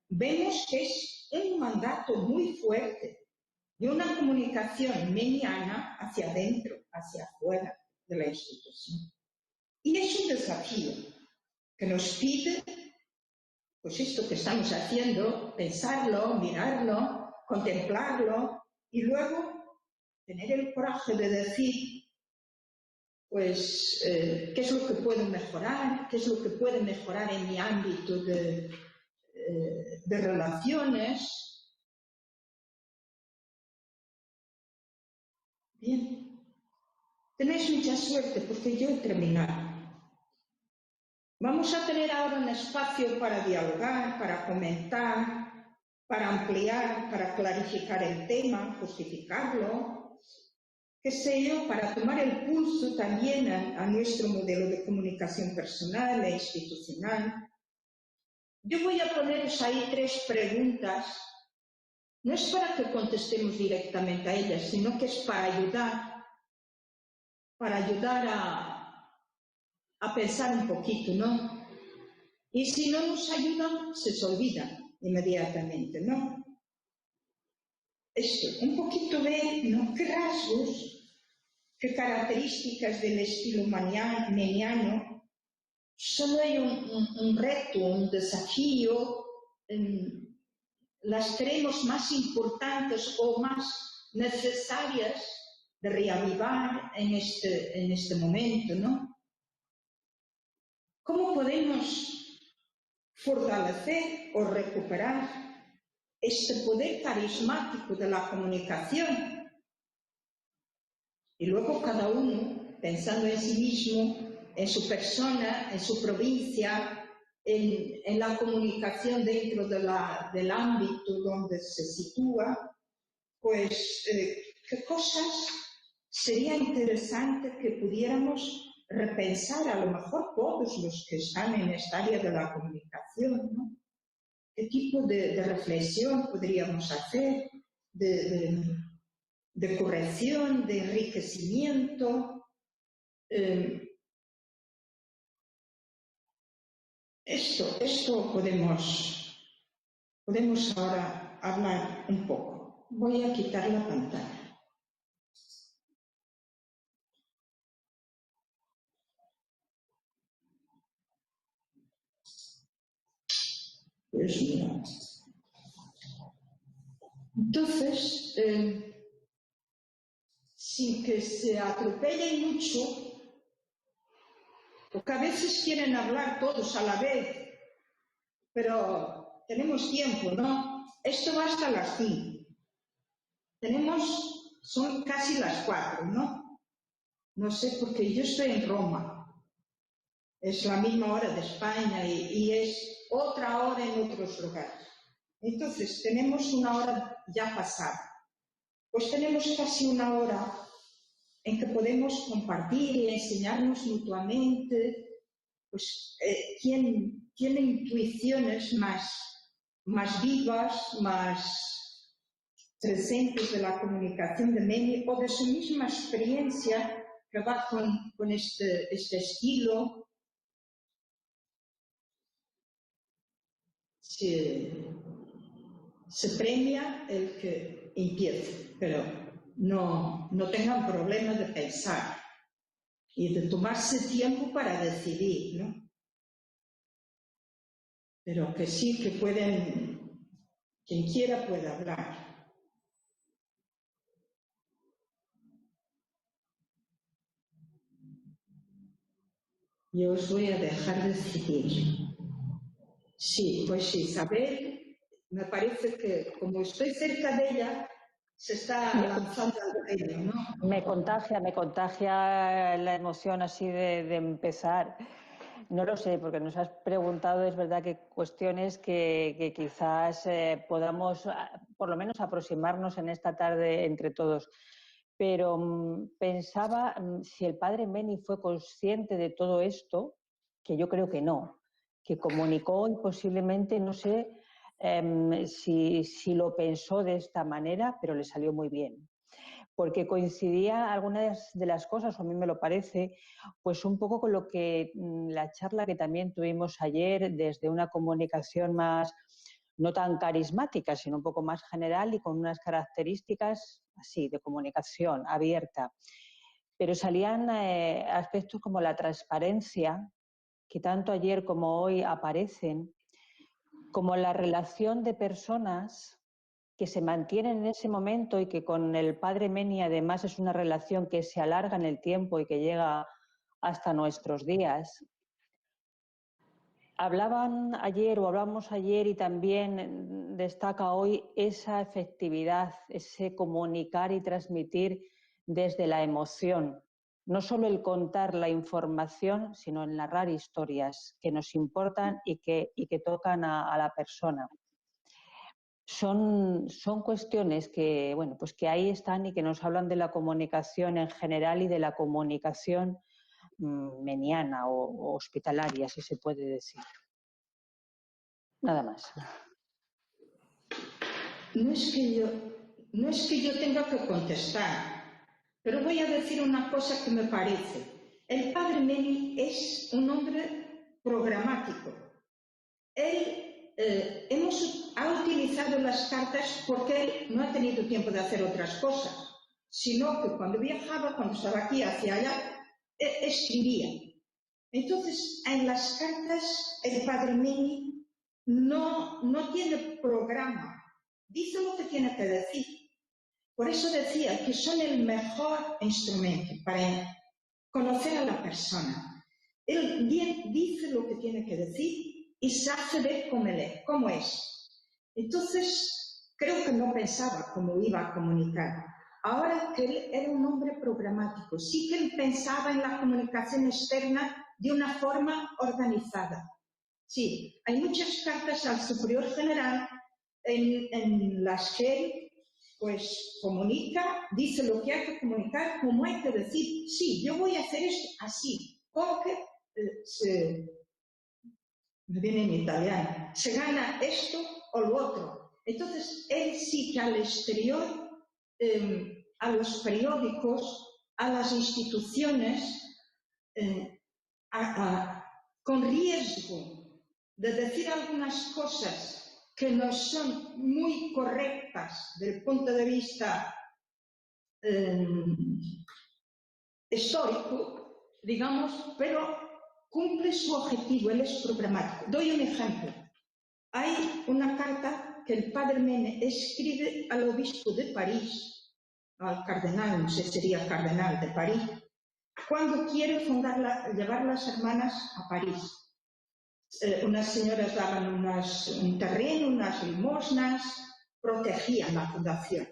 vemos que es un mandato muy fuerte de una comunicación meniana hacia adentro, hacia afuera de la institución. Y es un desafío que nos pide, pues esto que estamos haciendo, pensarlo, mirarlo, contemplarlo y luego tener el coraje de decir, pues, qué es lo que puedo mejorar, qué es lo que puede mejorar en mi ámbito de relaciones. Bien, tenéis mucha suerte porque yo he terminado. Vamos a tener ahora un espacio para dialogar, para comentar, para ampliar, para clarificar el tema, justificarlo, qué sé yo, para tomar el pulso también a nuestro modelo de comunicación personal e institucional. Yo voy a poneros ahí 3 preguntas. No es para que contestemos directamente a ellas, sino que es para ayudar a pensar un poquito, ¿no? Y si no nos ayudan, se olvidan inmediatamente, ¿no? Esto, un poquito ver, ¿no?, qué rasgos, qué características del estilo meniano. Solo hay un reto, un desafío, las creemos más importantes o más necesarias de reavivar en este momento, ¿no? ¿Cómo podemos fortalecer o recuperar este poder carismático de la comunicación? Y luego cada uno, pensando en sí mismo, en su persona, en su provincia, en la comunicación dentro del ámbito donde se sitúa, pues qué cosas sería interesante que pudiéramos repensar, a lo mejor todos los que están en esta área de la comunicación, ¿no? ¿Qué tipo de reflexión podríamos hacer, de corrección, de enriquecimiento? Esto podemos ahora hablar un poco. Voy a quitar la pantalla. Pues mira. Entonces, sin que se atropellen mucho, porque a veces quieren hablar todos a la vez, pero tenemos tiempo, ¿no? Esto va hasta las 5. Son casi las 4, ¿no? No sé, porque yo estoy en Roma. Es la misma hora de España y es otra hora en otros lugares. Entonces, tenemos una hora ya pasada. Pues tenemos casi una hora en que podemos compartir y enseñarnos mutuamente, pues, quién tiene intuiciones más vivas, más presentes de la comunicación de Meni o de su misma experiencia que va con este estilo. Se premia el que empiece, pero no tengan problema de pensar y de tomarse tiempo para decidir, ¿no? Pero que sí que pueden, quien quiera puede hablar. Yo os voy a dejar decidir. Sí, pues sí, Isabel, me parece que como estoy cerca de ella, se está lanzando al reino, ¿no? Me contagia la emoción así de empezar. No lo sé, porque nos has preguntado, es verdad que cuestiones que quizás podamos por lo menos aproximarnos en esta tarde entre todos. Pero pensaba si el padre Meni fue consciente de todo esto, que yo creo que no, que comunicó y posiblemente, no sé si lo pensó de esta manera, pero le salió muy bien. Porque coincidía algunas de las cosas, o a mí me lo parece, pues un poco con lo que la charla que también tuvimos ayer desde una comunicación más, no tan carismática, sino un poco más general y con unas características así de comunicación abierta. Pero salían aspectos como la transparencia, que tanto ayer como hoy aparecen, como la relación de personas que se mantienen en ese momento y que con el padre Meni además es una relación que se alarga en el tiempo y que llega hasta nuestros días. Hablaban ayer o hablamos ayer y también destaca hoy esa efectividad, ese comunicar y transmitir desde la emoción. No solo el contar la información, sino el narrar historias que nos importan y que tocan a la persona. Son cuestiones que, bueno, pues que ahí están y que nos hablan de la comunicación en general y de la comunicación meniana o hospitalaria, si se puede decir. Nada más. No es que yo tenga que contestar, pero voy a decir una cosa que me parece. El padre Meni es un hombre programático. Él ha utilizado las cartas porque él no ha tenido tiempo de hacer otras cosas, sino que cuando viajaba, cuando estaba aquí hacia allá, escribía. Entonces, en las cartas el padre Meni no tiene programa, dice lo que tiene que decir. Por eso decía que son el mejor instrumento para conocer a la persona. Él bien dice lo que tiene que decir y se hace ver cómo es. Entonces, creo que no pensaba cómo iba a comunicar. Ahora que él era un hombre programático, sí que él pensaba en la comunicación externa de una forma organizada. Sí, hay muchas cartas al superior general en las que él pues comunica, dice lo que hay que comunicar, como hay que decir, sí, yo voy a hacer esto así, porque me viene en italiano, se gana esto o lo otro. Entonces, él sí que al exterior, a los periódicos, a las instituciones, con riesgo de decir algunas cosas que no son muy correctas desde el punto de vista histórico, digamos, pero cumple su objetivo, él es programático. Doy un ejemplo. Hay una carta que el padre Mene escribe al obispo de París, al cardenal, no sé si sería cardenal de París, cuando quiere llevar las hermanas a París. Unas señoras daban un terreno, unas limosnas, protegían la fundación.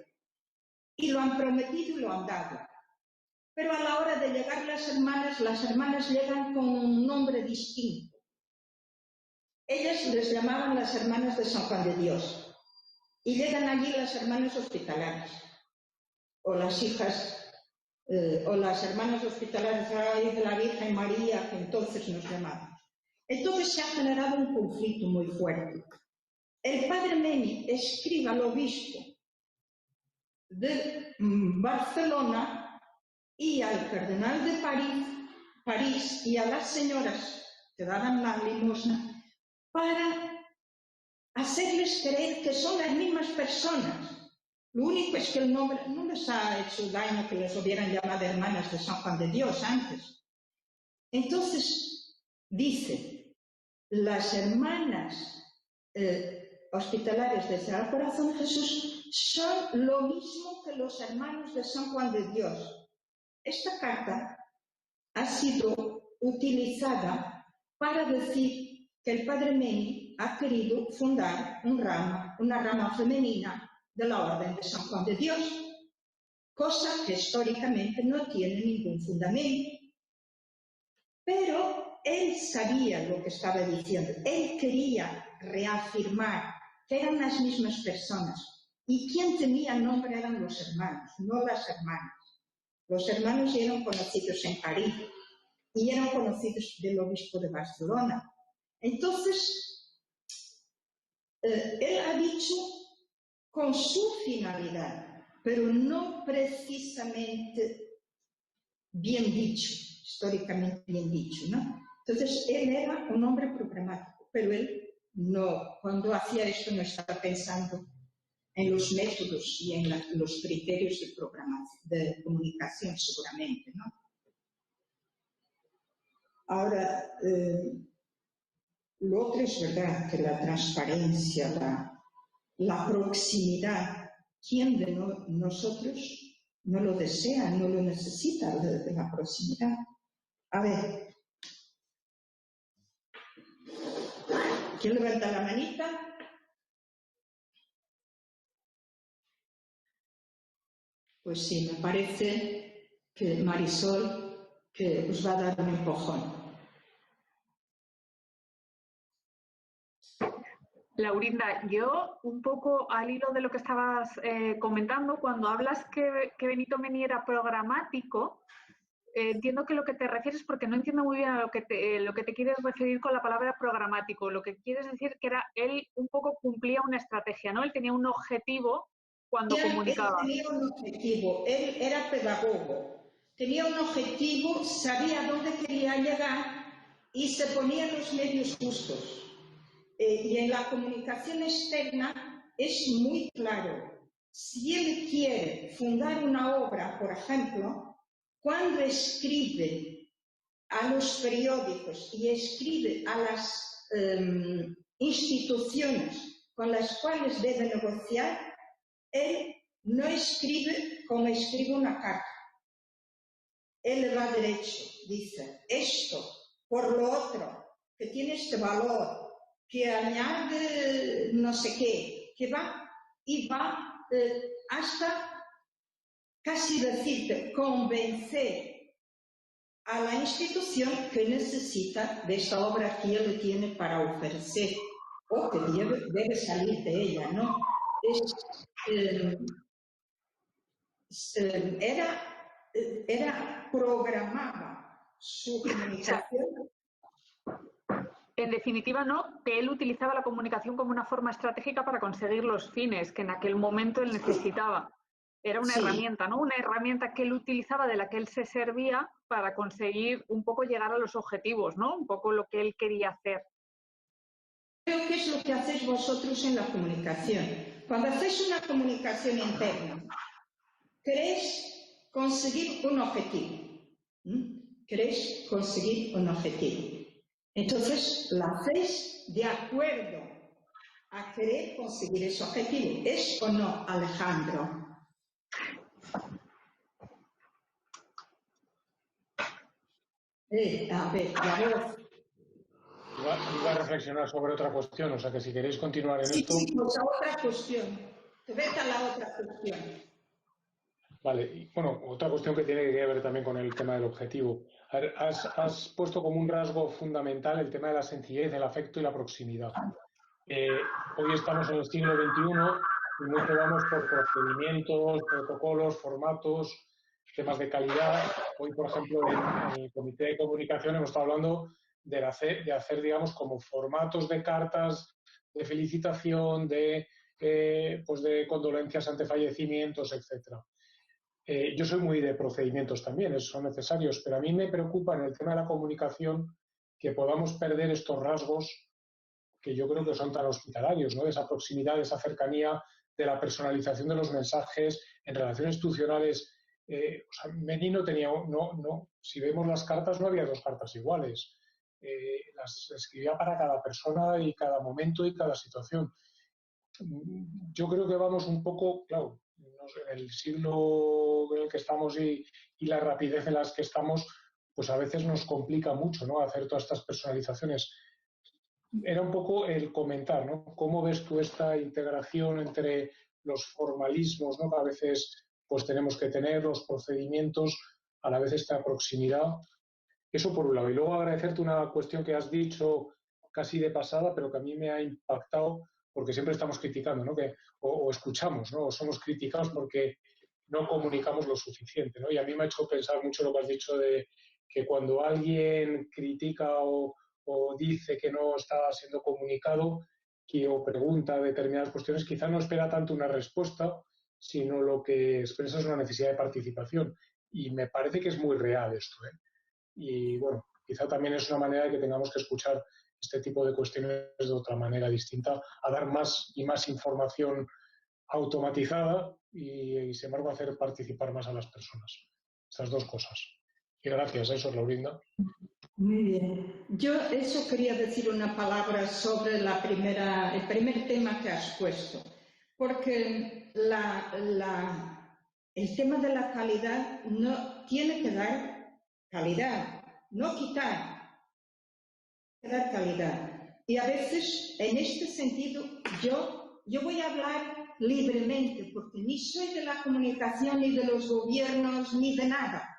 Y lo han prometido y lo han dado. Pero a la hora de llegar las hermanas llegan con un nombre distinto. Ellas les llamaban las hermanas de San Juan de Dios. Y llegan allí las hermanas hospitalarias, o las hijas, o las hermanas hospitalarias de la Virgen María, que entonces nos llamaban. Entonces se ha generado un conflicto muy fuerte. El padre Mene escribe al obispo de Barcelona y al cardenal de París y a las señoras que daban la limosna para hacerles creer que son las mismas personas. Lo único es que el nombre no les ha hecho daño que les hubieran llamado hermanas de San Juan de Dios antes. Entonces dice, las hermanas hospitalarias del Sagrado Corazón de Jesús son lo mismo que los hermanos de San Juan de Dios. Esta carta ha sido utilizada para decir que el padre Mene ha querido fundar una rama femenina de la Orden de San Juan de Dios, cosa que históricamente no tiene ningún fundamento. Pero él sabía lo que estaba diciendo. Él quería reafirmar que eran las mismas personas. Y quien tenía nombre eran los hermanos, no las hermanas. Los hermanos eran conocidos en París y eran conocidos del obispo de Barcelona. Entonces, él ha dicho con su finalidad, pero no precisamente bien dicho, históricamente bien dicho, ¿no? Entonces, él era un hombre programático, pero él no, cuando hacía esto no estaba pensando en los métodos y en los criterios de programación, de comunicación, seguramente, ¿no? Ahora, lo otro es verdad que la transparencia, la proximidad, ¿quién de nosotros no lo desea, no lo necesita de la proximidad? A ver, ¿quién levanta la manita? Pues sí, me parece que Marisol que os va a dar un empujón. Laurinda, yo un poco al hilo de lo que estabas comentando, cuando hablas que Benito Meni era programático, entiendo que lo que te refieres, porque no entiendo muy bien a lo que te quieres referir con la palabra programático. Lo que quieres decir que era él un poco cumplía una estrategia, ¿no? Él tenía un objetivo cuando comunicaba. Él tenía un objetivo, él era pedagogo, tenía un objetivo, sabía dónde quería llegar y se ponía los medios justos. Y en la comunicación externa es muy claro. Si él quiere fundar una obra, por ejemplo, cuando escribe a los periódicos y escribe a las instituciones con las cuales debe negociar, él no escribe como escribe una carta. Él le va derecho, dice esto, por lo otro, que tiene este valor, que añade no sé qué, que va hasta casi decirte, convencer a la institución que necesita de esta obra que él tiene para ofrecer, o que debe salir de ella, ¿no? Era programada su comunicación. En definitiva, no, que él utilizaba la comunicación como una forma estratégica para conseguir los fines que en aquel momento él necesitaba. Era una herramienta, ¿no? Una herramienta que él utilizaba, de la que él se servía para conseguir un poco llegar a los objetivos, ¿no? Un poco lo que él quería hacer. Creo que es lo que hacéis vosotros en la comunicación. Cuando hacéis una comunicación interna, queréis conseguir un objetivo. Queréis conseguir un objetivo. Entonces, la hacéis de acuerdo a querer conseguir ese objetivo. ¿Es o no, Alejandro? A ver, ya Iba a reflexionar sobre otra cuestión, o sea que si queréis continuar en esto... Sí, pues a otra cuestión. Vete a la otra cuestión. Vale, y, bueno, otra cuestión que tiene que ver también con el tema del objetivo. A ver, has puesto como un rasgo fundamental el tema de la sencillez, el afecto y la proximidad. Hoy estamos en el siglo XXI y mucho vamos por procedimientos, protocolos, formatos, temas de calidad. Hoy, por ejemplo, en el Comité de Comunicación hemos estado hablando de hacer, digamos, como formatos de cartas de felicitación, pues de condolencias ante fallecimientos, etcétera. Yo soy muy de procedimientos también, son necesarios, pero a mí me preocupa en el tema de la comunicación que podamos perder estos rasgos que yo creo que son tan hospitalarios, ¿no? De esa proximidad, de esa cercanía, de la personalización de los mensajes. En relaciones institucionales, o sea, Menino tenía, si vemos las cartas, no había dos cartas iguales. Las escribía para cada persona y cada momento y cada situación. Yo creo que vamos un poco, claro, en el siglo en el que estamos y la rapidez en las que estamos, pues a veces nos complica mucho, ¿no? Hacer todas estas personalizaciones. Era un poco el comentar, ¿no? ¿Cómo ves tú esta integración entre los formalismos, ¿no? Que a veces pues tenemos que tener, los procedimientos, a la vez esta proximidad? Eso por un lado. Y luego agradecerte una cuestión que has dicho casi de pasada, pero que a mí me ha impactado porque siempre estamos criticando, ¿no? O escuchamos, ¿no? O somos criticados porque no comunicamos lo suficiente, ¿no? Y a mí me ha hecho pensar mucho lo que has dicho de que cuando alguien critica o dice que no está siendo comunicado o pregunta determinadas cuestiones, quizá no espera tanto una respuesta, sino lo que expresa es una necesidad de participación. Y me parece que es muy real esto, ¿eh? Y bueno, quizá también es una manera de que tengamos que escuchar este tipo de cuestiones de otra manera distinta, a dar más y más información automatizada y sin embargo hacer participar más a las personas. Esas dos cosas. Y gracias, eso es Laurinda. Muy bien. Yo eso quería decir una palabra sobre el primer tema que has puesto, porque el tema de la calidad no tiene que dar calidad, no quitar, dar calidad. Y a veces, en este sentido, yo voy a hablar libremente, porque ni soy de la comunicación, ni de los gobiernos, ni de nada.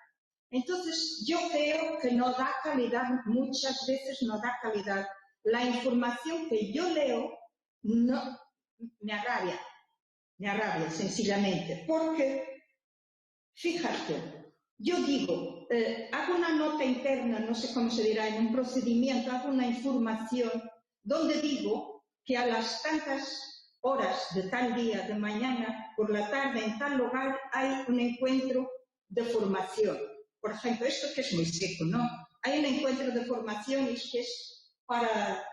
Entonces, yo creo que no da calidad, muchas veces no da calidad. La información que yo leo no me agravia sencillamente, porque, fíjate, yo digo, hago una nota interna, no sé cómo se dirá, en un procedimiento, hago una información donde digo que a las tantas horas de tal día, de mañana, por la tarde, en tal lugar, hay un encuentro de formación. Por ejemplo, esto que es muy seco, ¿no? Hay un encuentro de formación y que es para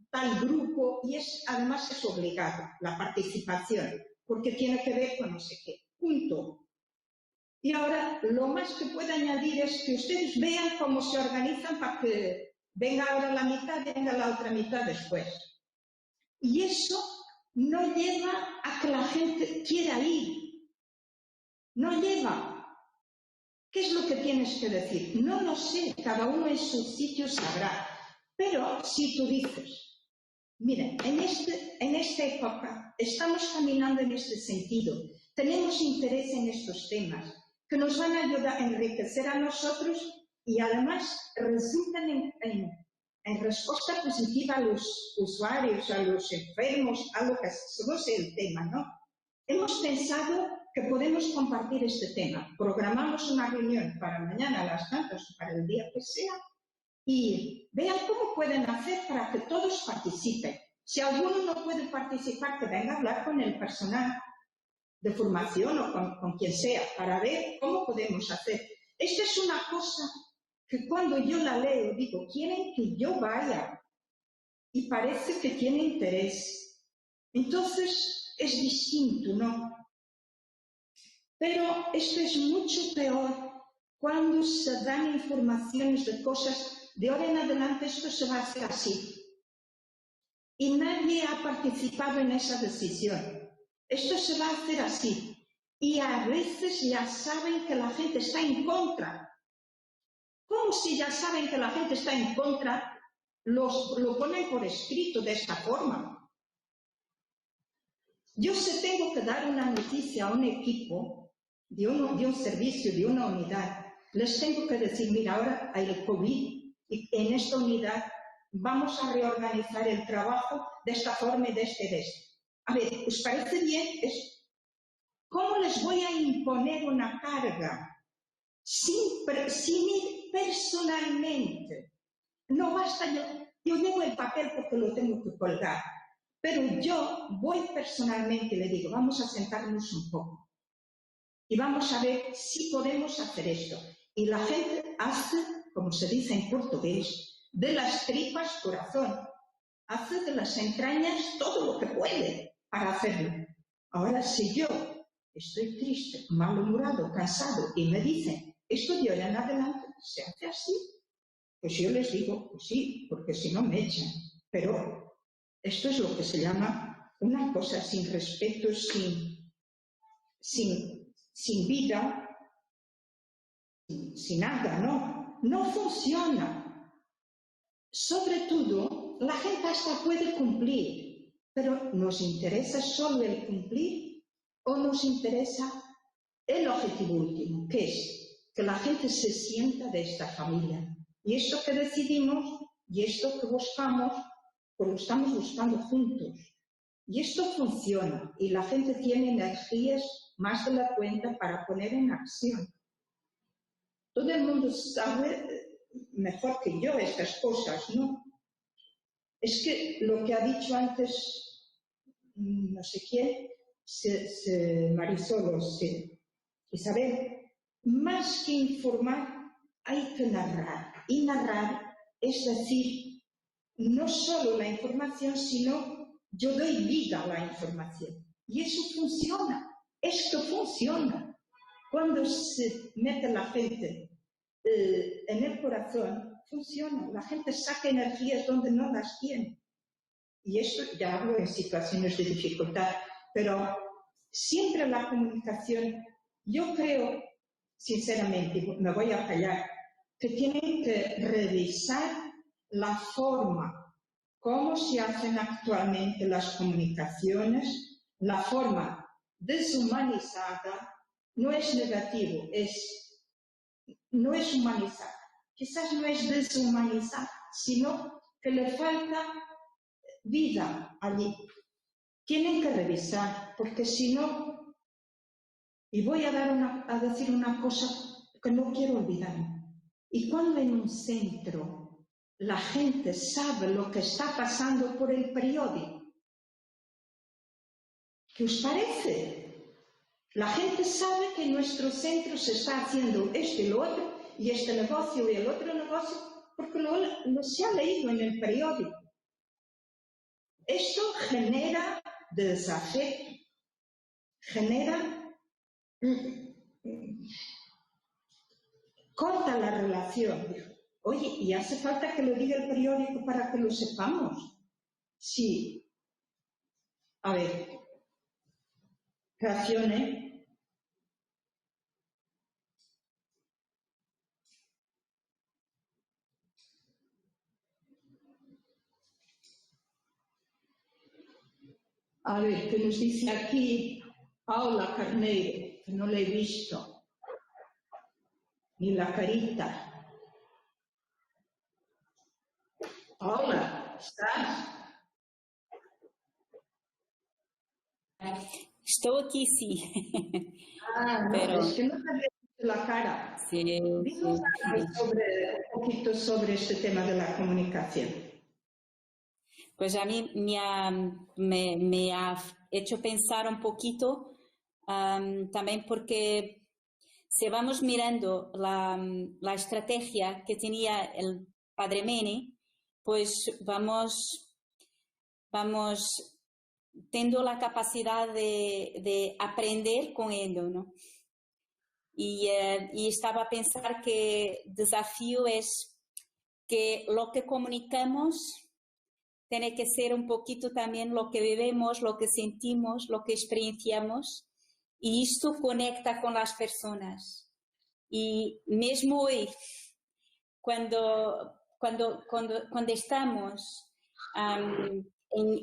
tal grupo y además es obligado la participación, porque tiene que ver con no sé qué. Punto. Y ahora lo más que puedo añadir es que ustedes vean cómo se organizan para que venga ahora la mitad y venga la otra mitad después. Y eso no lleva a que la gente quiera ir. No lleva. ¿Qué es lo que tienes que decir? No lo sé, cada uno en su sitio sabrá. Pero si tú dices, mira, en esta época estamos caminando en este sentido, tenemos interés en estos temas, que nos van a ayudar a enriquecer a nosotros y además resultan en respuesta positiva a los usuarios, a los enfermos, a lo que no sé el tema, ¿no? Hemos pensado que podemos compartir este tema. Programamos una reunión para mañana a las tantas, para el día que sea, y vean cómo pueden hacer para que todos participen. Si alguno no puede participar, que venga a hablar con el personal de formación o con quien sea, para ver cómo podemos hacer. Esta es una cosa que cuando yo la leo, digo, quieren que yo vaya, y parece que tiene interés. Entonces, es distinto, ¿no? Pero esto es mucho peor cuando se dan informaciones de cosas, de ahora en adelante esto se va a hacer así. y nadie ha participado en esa decisión. Esto se va a hacer así. Y a veces ya saben que la gente está en contra. ¿Cómo si ya saben que la gente está en contra? Lo ponen por escrito de esta forma. Yo si tengo que dar una noticia a un equipo de un servicio, de una unidad, les tengo que decir, mira, ahora hay el COVID y en esta unidad vamos a reorganizar el trabajo de esta forma y de este. A ver, ¿os parece bien esto? ¿Cómo les voy a imponer una carga sin ir personalmente? No basta, yo llevo el papel porque lo tengo que colgar, pero yo voy personalmente y le digo, vamos a sentarnos un poco y vamos a ver si podemos hacer esto. Y la gente hace, como se dice en portugués, de las tripas corazón, hace de las entrañas todo lo que puede para hacerlo. Ahora, si yo estoy triste, malhumorado, cansado y me dicen, esto de ahora en adelante se hace así, pues yo les digo, pues sí, porque si no me echan. Pero esto es lo que se llama una cosa sin respeto, sin vida, sin nada, ¿no? No funciona. Sobre todo, la gente hasta puede cumplir, pero ¿nos interesa solo el cumplir o nos interesa el objetivo último, que es que la gente se sienta de esta familia? Y esto que decidimos y esto que buscamos, pues lo estamos buscando juntos. Y esto funciona y la gente tiene energías más de la cuenta para poner en acción. Todo el mundo sabe mejor que yo estas cosas, ¿no? Es que lo que ha dicho antes, no sé quién, Marisol, Isabel, más que informar, hay que narrar. Y narrar es decir, no solo la información, sino yo doy vida a la información. Y eso funciona. Esto funciona. Cuando se mete la gente en el corazón, funciona. La gente saca energías donde no las tiene. Y esto ya hablo en situaciones de dificultad, pero siempre la comunicación, yo creo, sinceramente, me voy a callar, que tienen que revisar la forma, cómo se hacen actualmente las comunicaciones, la forma deshumanizada, no es negativo, no es humanizar, quizás no es deshumanizar, sino que le falta vida allí. Tienen que revisar, porque si no, y voy a decir una cosa que no quiero olvidar, y cuando en un centro la gente sabe lo que está pasando por el periódico, ¿qué os parece? La gente sabe que en nuestro centro se está haciendo esto y lo otro, y este negocio y el otro negocio, porque lo se ha leído en el periódico. Esto genera desafecto, genera, corta la relación. Oye, y hace falta que lo diga el periódico para que lo sepamos. Sí. A ver, reaccione. A ver, que nos dice aquí Paula Carneiro, que no la he visto, ni la carita. Paula, ¿estás? Estoy aquí, sí. Ah, no, pero es que no te veo la cara. Sí, Dinos un poquito sobre este tema de la comunicación. Pues a mí me ha hecho pensar un poquito también porque si vamos mirando la estrategia que tenía el padre Mene, pues vamos teniendo la capacidad de aprender con ello, ¿no? Y estaba a pensar que el desafío es que lo que comunicamos tiene que ser un poquito también lo que vivimos, lo que sentimos, lo que experienciamos, y esto conecta con las personas. Y mismo hoy, cuando estamos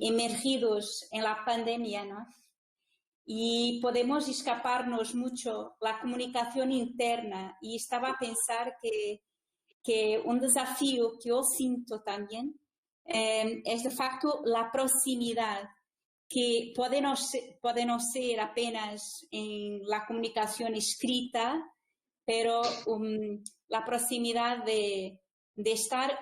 emergidos en la pandemia, ¿no? Y podemos escaparnos mucho la comunicación interna, y estaba a pensar que un desafío que yo siento también es de facto la proximidad, que puede no ser apenas en la comunicación escrita, pero la proximidad de estar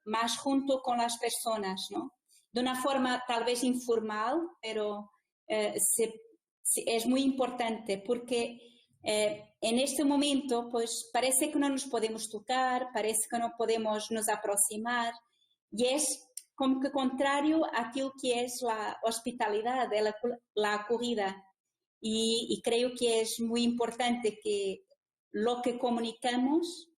más junto con las personas, ¿no? De una forma tal vez informal, pero es muy importante, porque en este momento pues parece que no nos podemos tocar, parece que no podemos nos aproximar, y es como que contrario a aquello que es la hospitalidad, la acogida. Y creo que es muy importante que lo que comunicamos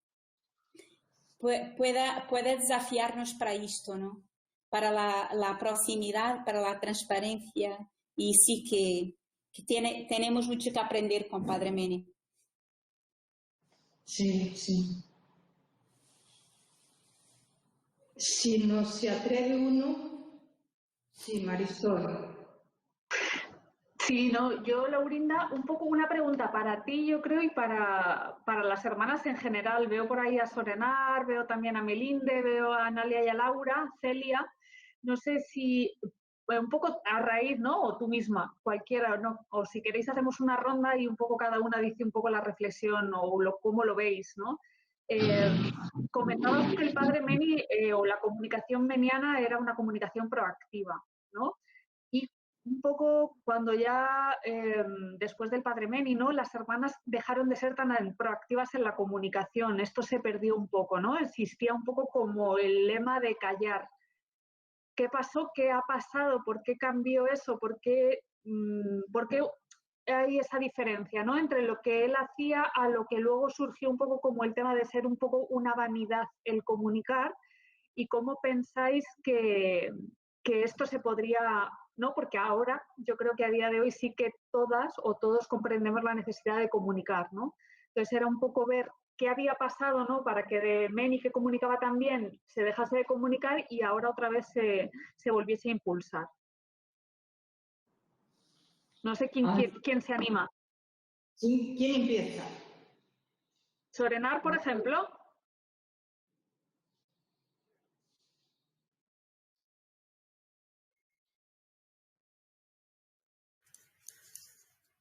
pueda desafiarnos para esto, ¿no? Para la proximidad, para la transparencia, y sí que tenemos mucho que aprender con Padre Meni. Sí, sí. Si no se atreve uno, sí, Marisol. Sí, no, yo, Laurinda, un poco una pregunta para ti, yo creo, y para las hermanas en general. Veo por ahí a Sorenar, veo también a Melinde, veo a Analia y a Laura, Celia. No sé si, un poco a raíz, ¿no? O tú misma, cualquiera, ¿no? O si queréis hacemos una ronda y un poco cada una dice un poco la reflexión o cómo lo veis, ¿no? Comentabas que el Padre Meni o la comunicación meniana era una comunicación proactiva, ¿no? Y un poco cuando ya después del Padre Meni, ¿no? Las hermanas dejaron de ser tan proactivas en la comunicación. Esto se perdió un poco, ¿no? Existía un poco como el lema de callar. ¿Qué pasó? ¿Qué ha pasado? ¿Por qué cambió eso? ¿Por qué hay esa diferencia, ¿no? Entre lo que él hacía a lo que luego surgió un poco como el tema de ser un poco una vanidad el comunicar, y cómo pensáis que esto se podría, ¿no? Porque ahora yo creo que a día de hoy sí que todas o todos comprendemos la necesidad de comunicar, ¿no? Entonces era un poco ver qué había pasado, ¿no? Para que de Meni, que comunicaba tan bien, se dejase de comunicar y ahora otra vez se volviese a impulsar. No sé quién se anima. ¿Quién empieza? Sorenar, por ejemplo.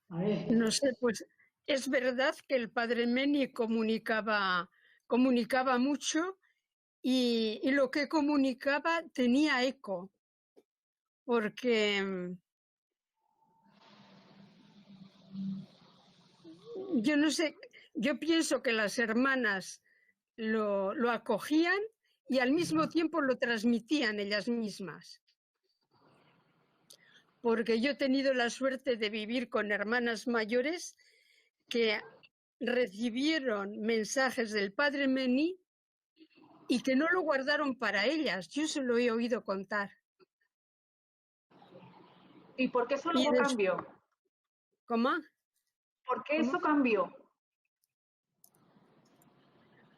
A ver. No sé, pues es verdad que el Padre Meni comunicaba mucho, y lo que comunicaba tenía eco, porque yo no sé, yo pienso que las hermanas lo acogían y al mismo tiempo lo transmitían ellas mismas. Porque yo he tenido la suerte de vivir con hermanas mayores que recibieron mensajes del Padre Meni y que no lo guardaron para ellas. Yo se lo he oído contar. ¿Y por qué eso luego cambió? ¿Cómo? ¿Por qué eso cambió?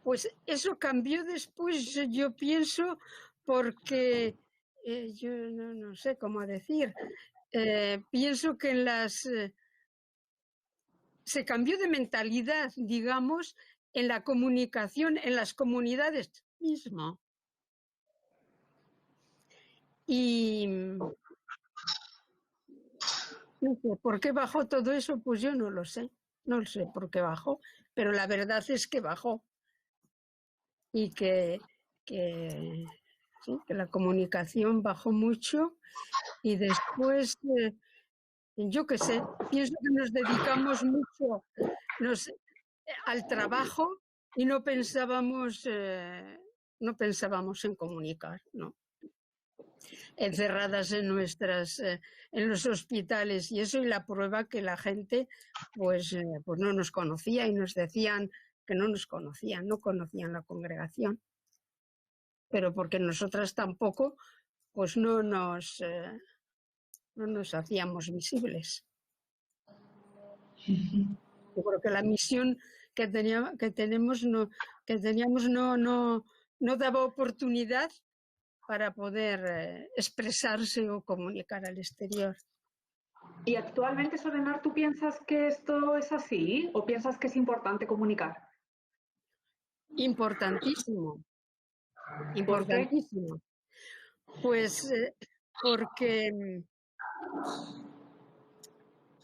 Pues eso cambió después, yo pienso, porque yo no sé cómo decir. Pienso que se cambió de mentalidad, digamos, en la comunicación, en las comunidades mismo. Y no sé, ¿por qué bajó todo eso? Pues yo no lo sé. No sé por qué bajó, pero la verdad es que bajó. Y que la comunicación bajó mucho, y después, yo qué sé, pienso que nos dedicamos mucho al trabajo y no pensábamos en comunicar, ¿no? Encerradas en los hospitales y eso, y la prueba que la gente pues no nos conocía, y nos decían que no nos conocían, no conocían la congregación, pero porque nosotras tampoco pues no nos hacíamos visibles. Yo creo que la misión que teníamos no daba oportunidad para poder expresarse o comunicar al exterior. ¿Y actualmente, Solenar, tú piensas que esto es así o piensas que es importante comunicar? Importantísimo. Importantísimo. Pues porque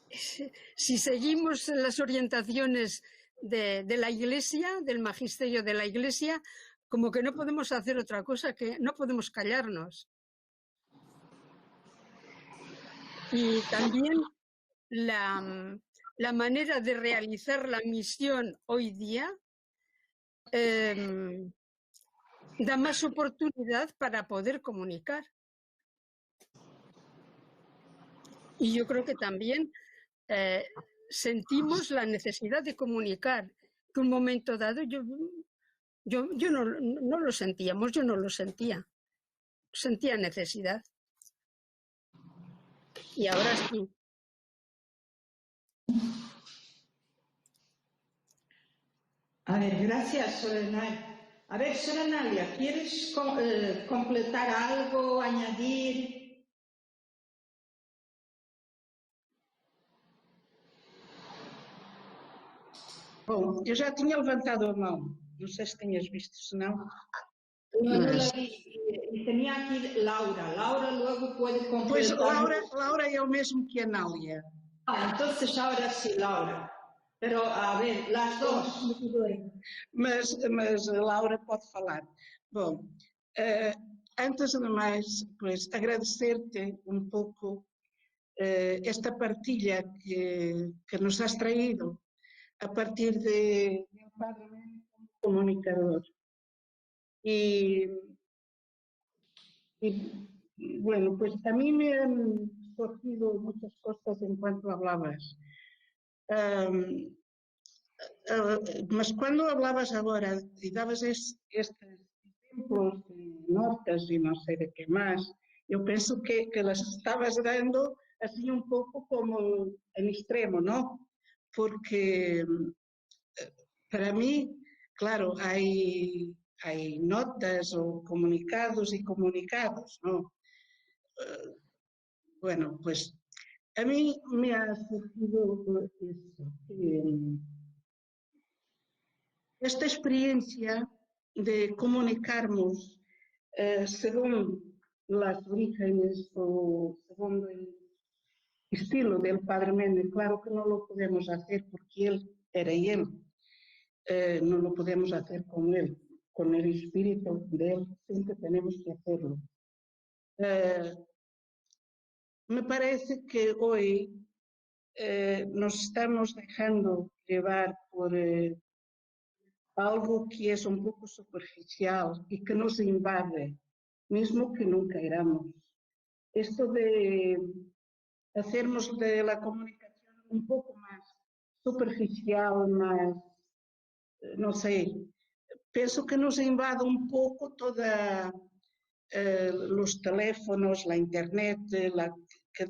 si seguimos las orientaciones de la Iglesia, del magisterio de la Iglesia, como que no podemos hacer otra cosa, que no podemos callarnos. Y también la manera de realizar la misión hoy día da más oportunidad para poder comunicar. Y yo creo que también sentimos la necesidad de comunicar, que un momento dado yo no lo sentíamos, yo no lo sentía necesidad. Y ahora sí. A ver, gracias, Solenar. A ver, Solenalia, ¿quieres completar algo, añadir? Bom, eu já tinha levantado a mão, não sei se tinhas visto, se não. No la vi. Y tenía aquí Laura. Laura luego puede completar. Pois Laura é o mesmo que a Nália. Entonces ahora sí, Laura. Pero, a ver, las dos. Mas a Laura pode falar. Bom, antes de mais, pois, agradecer-te um pouco esta partilha que nos has traído a partir de meu padre como comunicador. Y bueno, pues a mí me han surgido muchas cosas en cuanto hablabas. Mas cuando hablabas ahora y dabas estos ejemplos de notas y no sé de qué más, yo pienso que las estabas dando así un poco como en extremo, ¿no? Porque para mí, claro, hay notas o comunicados y comunicados, ¿no? Bueno, pues a mí me ha surgido esta experiencia de comunicarnos según las orígenes o según el estilo del Padre Méndez. Claro que no lo podemos hacer porque él era él. No lo podemos hacer con él, con el espíritu de él, siempre tenemos que hacerlo. Me parece que hoy nos estamos dejando llevar por algo que es un poco superficial y que nos invade, mismo que nunca éramos. Esto de hacernos de la comunicación un poco más superficial, más, no sé, pienso que nos invade un poco toda los teléfonos, la internet, que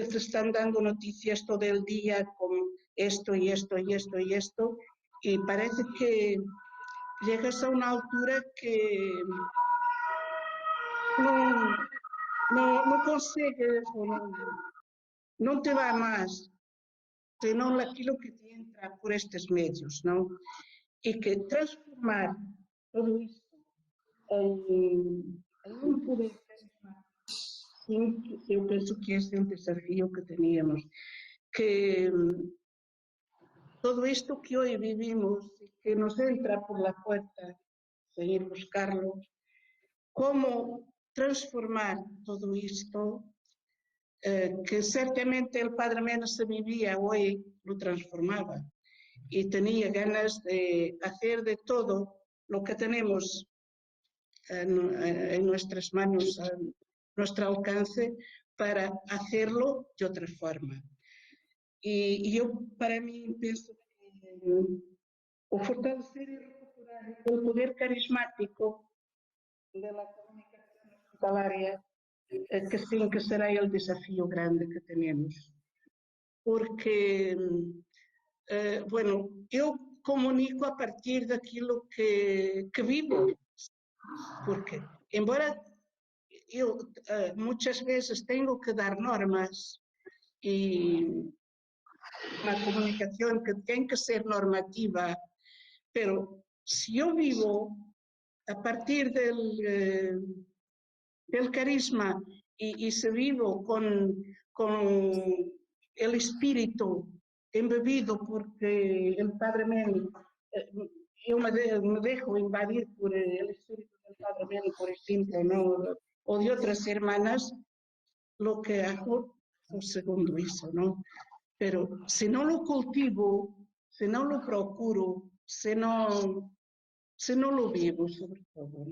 te están dando noticias todo el día con esto y esto y esto y esto, y parece que llegas a una altura que no consigues, no te va más, sino aquello que te entra por estos medios, ¿no? Y que transformar todo esto en un poder carismático, yo pienso que es el desafío que teníamos, que todo esto que hoy vivimos y que nos entra por la puerta, seguir buscarlo, cómo transformar todo esto, que ciertamente el Padre Méndez se vivía, hoy lo transformaba y tenía ganas de hacer de todo lo que tenemos en nuestras manos, a nuestro alcance, para hacerlo de otra forma. Y yo, para mí, pienso que o fortalecer y recuperar el poder carismático de la comunicación hospitalaria que sim, que será o desafio grande que temos. Porque, bueno, eu comunico a partir daquilo que vivo, porque, embora eu muitas vezes tenho que dar normas e uma comunicação que tem que ser normativa, pero se eu vivo a partir del carisma y se vivo con el espíritu embebido porque el Padre Meni, yo me dejo invadir por el espíritu del Padre Meni, por ejemplo, ¿no? O de otras hermanas, lo que hago, pues segundo eso, ¿no? Pero si no lo cultivo, si no lo procuro, si no lo vivo, sobre todo,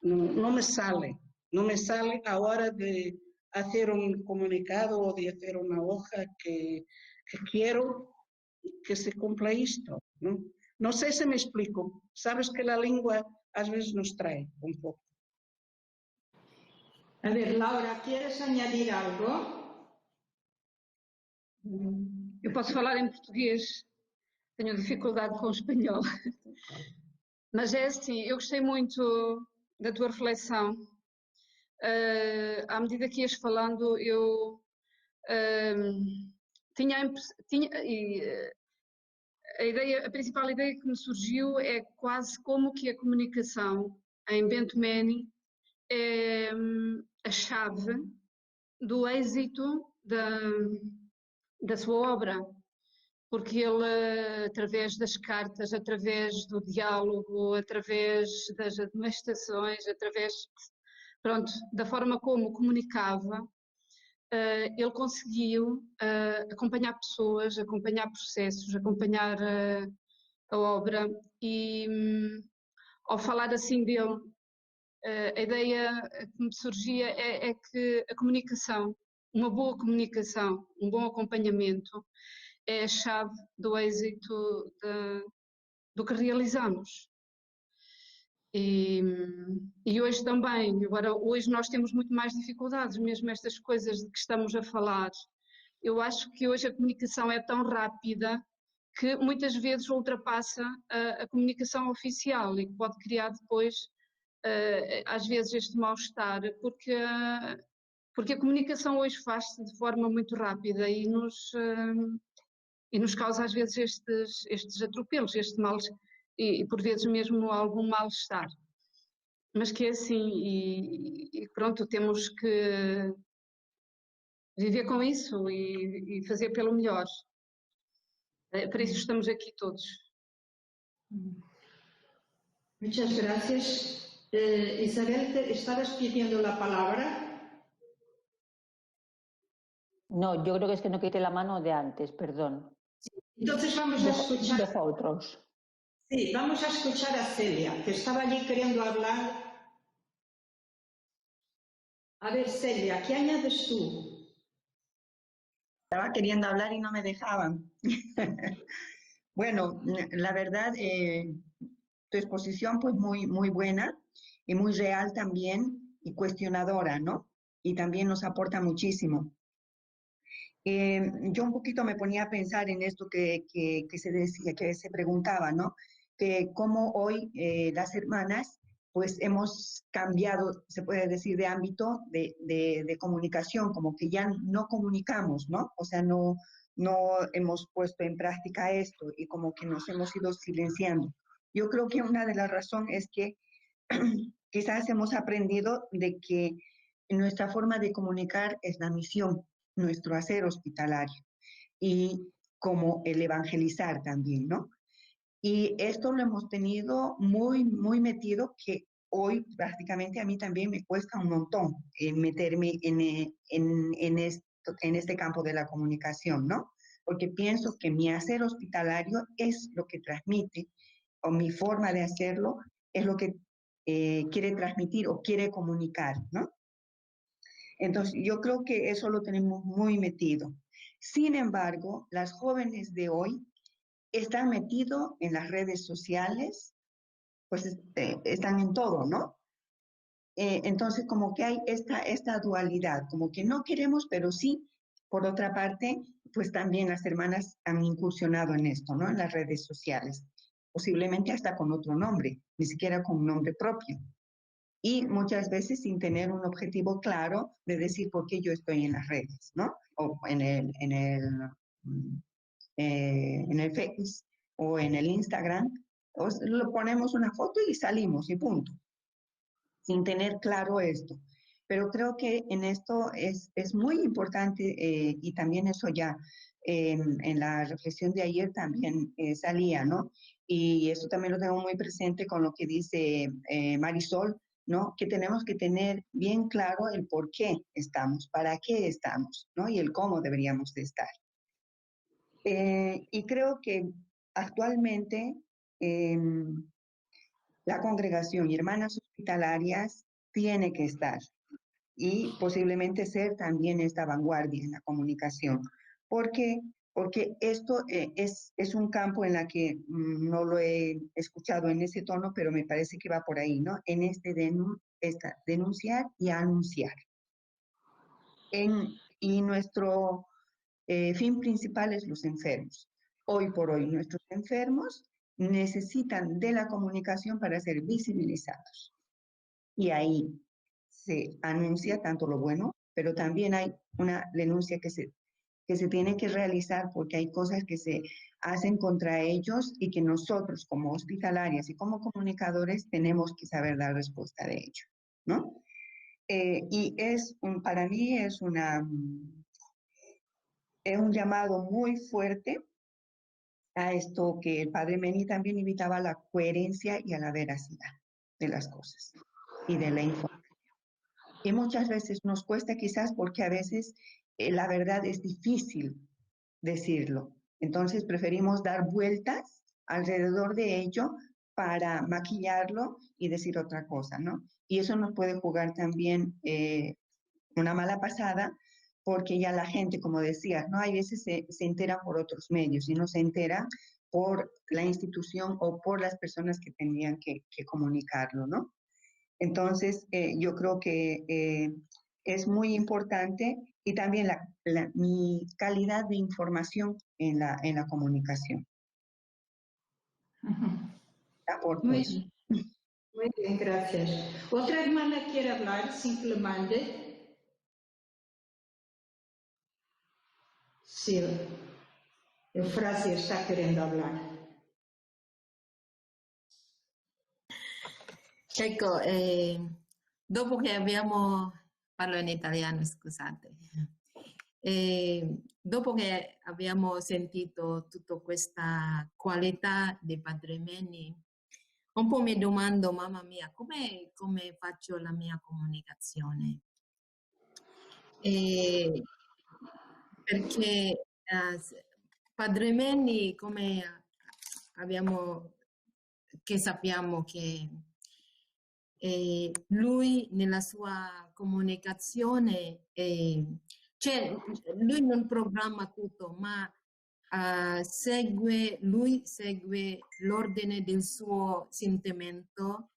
no me sale. No me sale a hora de hacer un comunicado o de hacer una hoja que quiero que se cumpla esto, ¿no? No sé si me explico. Sabes que la lengua a veces nos trae un poco. A ver, Laura, ¿quieres añadir algo? Eu posso falar em português, tenho dificuldade com o espanhol. Mas é assim, eu gostei muito da tua reflexão. À medida que ias falando, eu tinha a principal ideia que me surgiu é quase como que a comunicação em Bento Meni é a chave do êxito da sua obra, porque ele, através das cartas, através do diálogo, através das admoestações, através, pronto, da forma como comunicava, ele conseguiu acompanhar pessoas, acompanhar processos, acompanhar a obra e, ao falar assim dele, a ideia que me surgia é que a comunicação, uma boa comunicação, um bom acompanhamento é a chave do êxito do que realizamos. E hoje também, agora hoje nós temos muito mais dificuldades, mesmo estas coisas de que estamos a falar. Eu acho que hoje a comunicação é tão rápida que muitas vezes ultrapassa a comunicação oficial e que pode criar depois, às vezes, este mal-estar, porque a comunicação hoje faz-se de forma muito rápida e nos causa às vezes estes atropelos, este mal, e por vezes mesmo algum mal-estar. Mas que é assim, e pronto, temos que viver com isso e fazer pelo melhor. Para isso estamos aqui todos. Muchas gracias. Isabel, ¿estabas pidiendo la palabra? No, yo creo que es que no quité la mano de antes, perdón. Entonces vamos a escuchar. Dejo a otros. Sí, vamos a escuchar a Celia, que estaba allí queriendo hablar. A ver, Celia, ¿qué añades tú? Estaba queriendo hablar y no me dejaban. Bueno, la verdad, tu exposición pues muy buena y muy real también y cuestionadora, ¿no? Y también nos aporta muchísimo. Yo un poquito me ponía a pensar en esto que se decía, que se preguntaba, ¿no? Que cómo hoy las hermanas pues hemos cambiado, se puede decir, de ámbito de comunicación, como que ya no comunicamos, ¿no? O sea, no hemos puesto en práctica esto y como que nos hemos ido silenciando. Yo creo que una de las razones es que quizás hemos aprendido de que nuestra forma de comunicar es la misión, nuestro hacer hospitalario y como el evangelizar también, ¿no? Y esto lo hemos tenido muy metido, que hoy prácticamente a mí también me cuesta un montón meterme en este campo de la comunicación, ¿no? Porque pienso que mi hacer hospitalario es lo que transmite, o mi forma de hacerlo es lo que quiere transmitir o quiere comunicar, ¿no? Entonces, yo creo que eso lo tenemos muy metido. Sin embargo, las jóvenes de hoy están metidos en las redes sociales, pues están en todo, ¿no? Entonces, como que hay esta dualidad, como que no queremos, pero sí, por otra parte, pues también las hermanas han incursionado en esto, ¿no? En las redes sociales, posiblemente hasta con otro nombre, ni siquiera con un nombre propio. Y muchas veces sin tener un objetivo claro de decir por qué yo estoy en las redes, ¿no? O en el Facebook o en el Instagram, lo ponemos una foto y salimos y punto, sin tener claro esto. Pero creo que en esto es muy importante y también eso ya en la reflexión de ayer también salía, ¿no? Y eso también lo tengo muy presente con lo que dice Marisol, ¿no? Que tenemos que tener bien claro el por qué estamos, para qué estamos, ¿no? Y el cómo deberíamos de estar. Y creo que actualmente la congregación y hermanas hospitalarias tiene que estar y posiblemente ser también esta vanguardia en la comunicación. ¿Por qué? Porque esto es un campo en la que no lo he escuchado en ese tono, pero me parece que va por ahí, ¿no? En denunciar y anunciar. Y nuestro fin principal es los enfermos. Hoy por hoy, nuestros enfermos necesitan de la comunicación para ser visibilizados. Y ahí se anuncia tanto lo bueno, pero también hay una denuncia que se tiene que realizar porque hay cosas que se hacen contra ellos y que nosotros como hospitalarias y como comunicadores tenemos que saber dar respuesta de ello, ¿no? Y para mí es un llamado muy fuerte a esto que el padre Meni también invitaba a la coherencia y a la veracidad de las cosas y de la información. Y muchas veces nos cuesta quizás porque a veces la verdad es difícil decirlo. Entonces preferimos dar vueltas alrededor de ello para maquillarlo y decir otra cosa, ¿no? Y eso nos puede jugar también una mala pasada porque ya la gente, como decías, ¿no? Hay veces se entera por otros medios y no se entera por la institución o por las personas que tenían que comunicarlo, ¿no? Entonces, yo creo que es muy importante y también mi calidad de información en la comunicación. Aporto Muy eso. bien, muy bien, gracias. ¿Otra hermana quiere hablar? Simplemente. Sí, Eufrasia está queriendo hablar. Ecco, dopo che parlo in italiano, scusate, dopo che abbiamo sentito tutta questa qualità di Padre Meni, un po' mi domando, mamma mia, come faccio la mia comunicazione? Perché Padre Meni, come sappiamo che lui nella sua comunicazione, cioè lui non programma tutto, ma segue l'ordine del suo sentimento,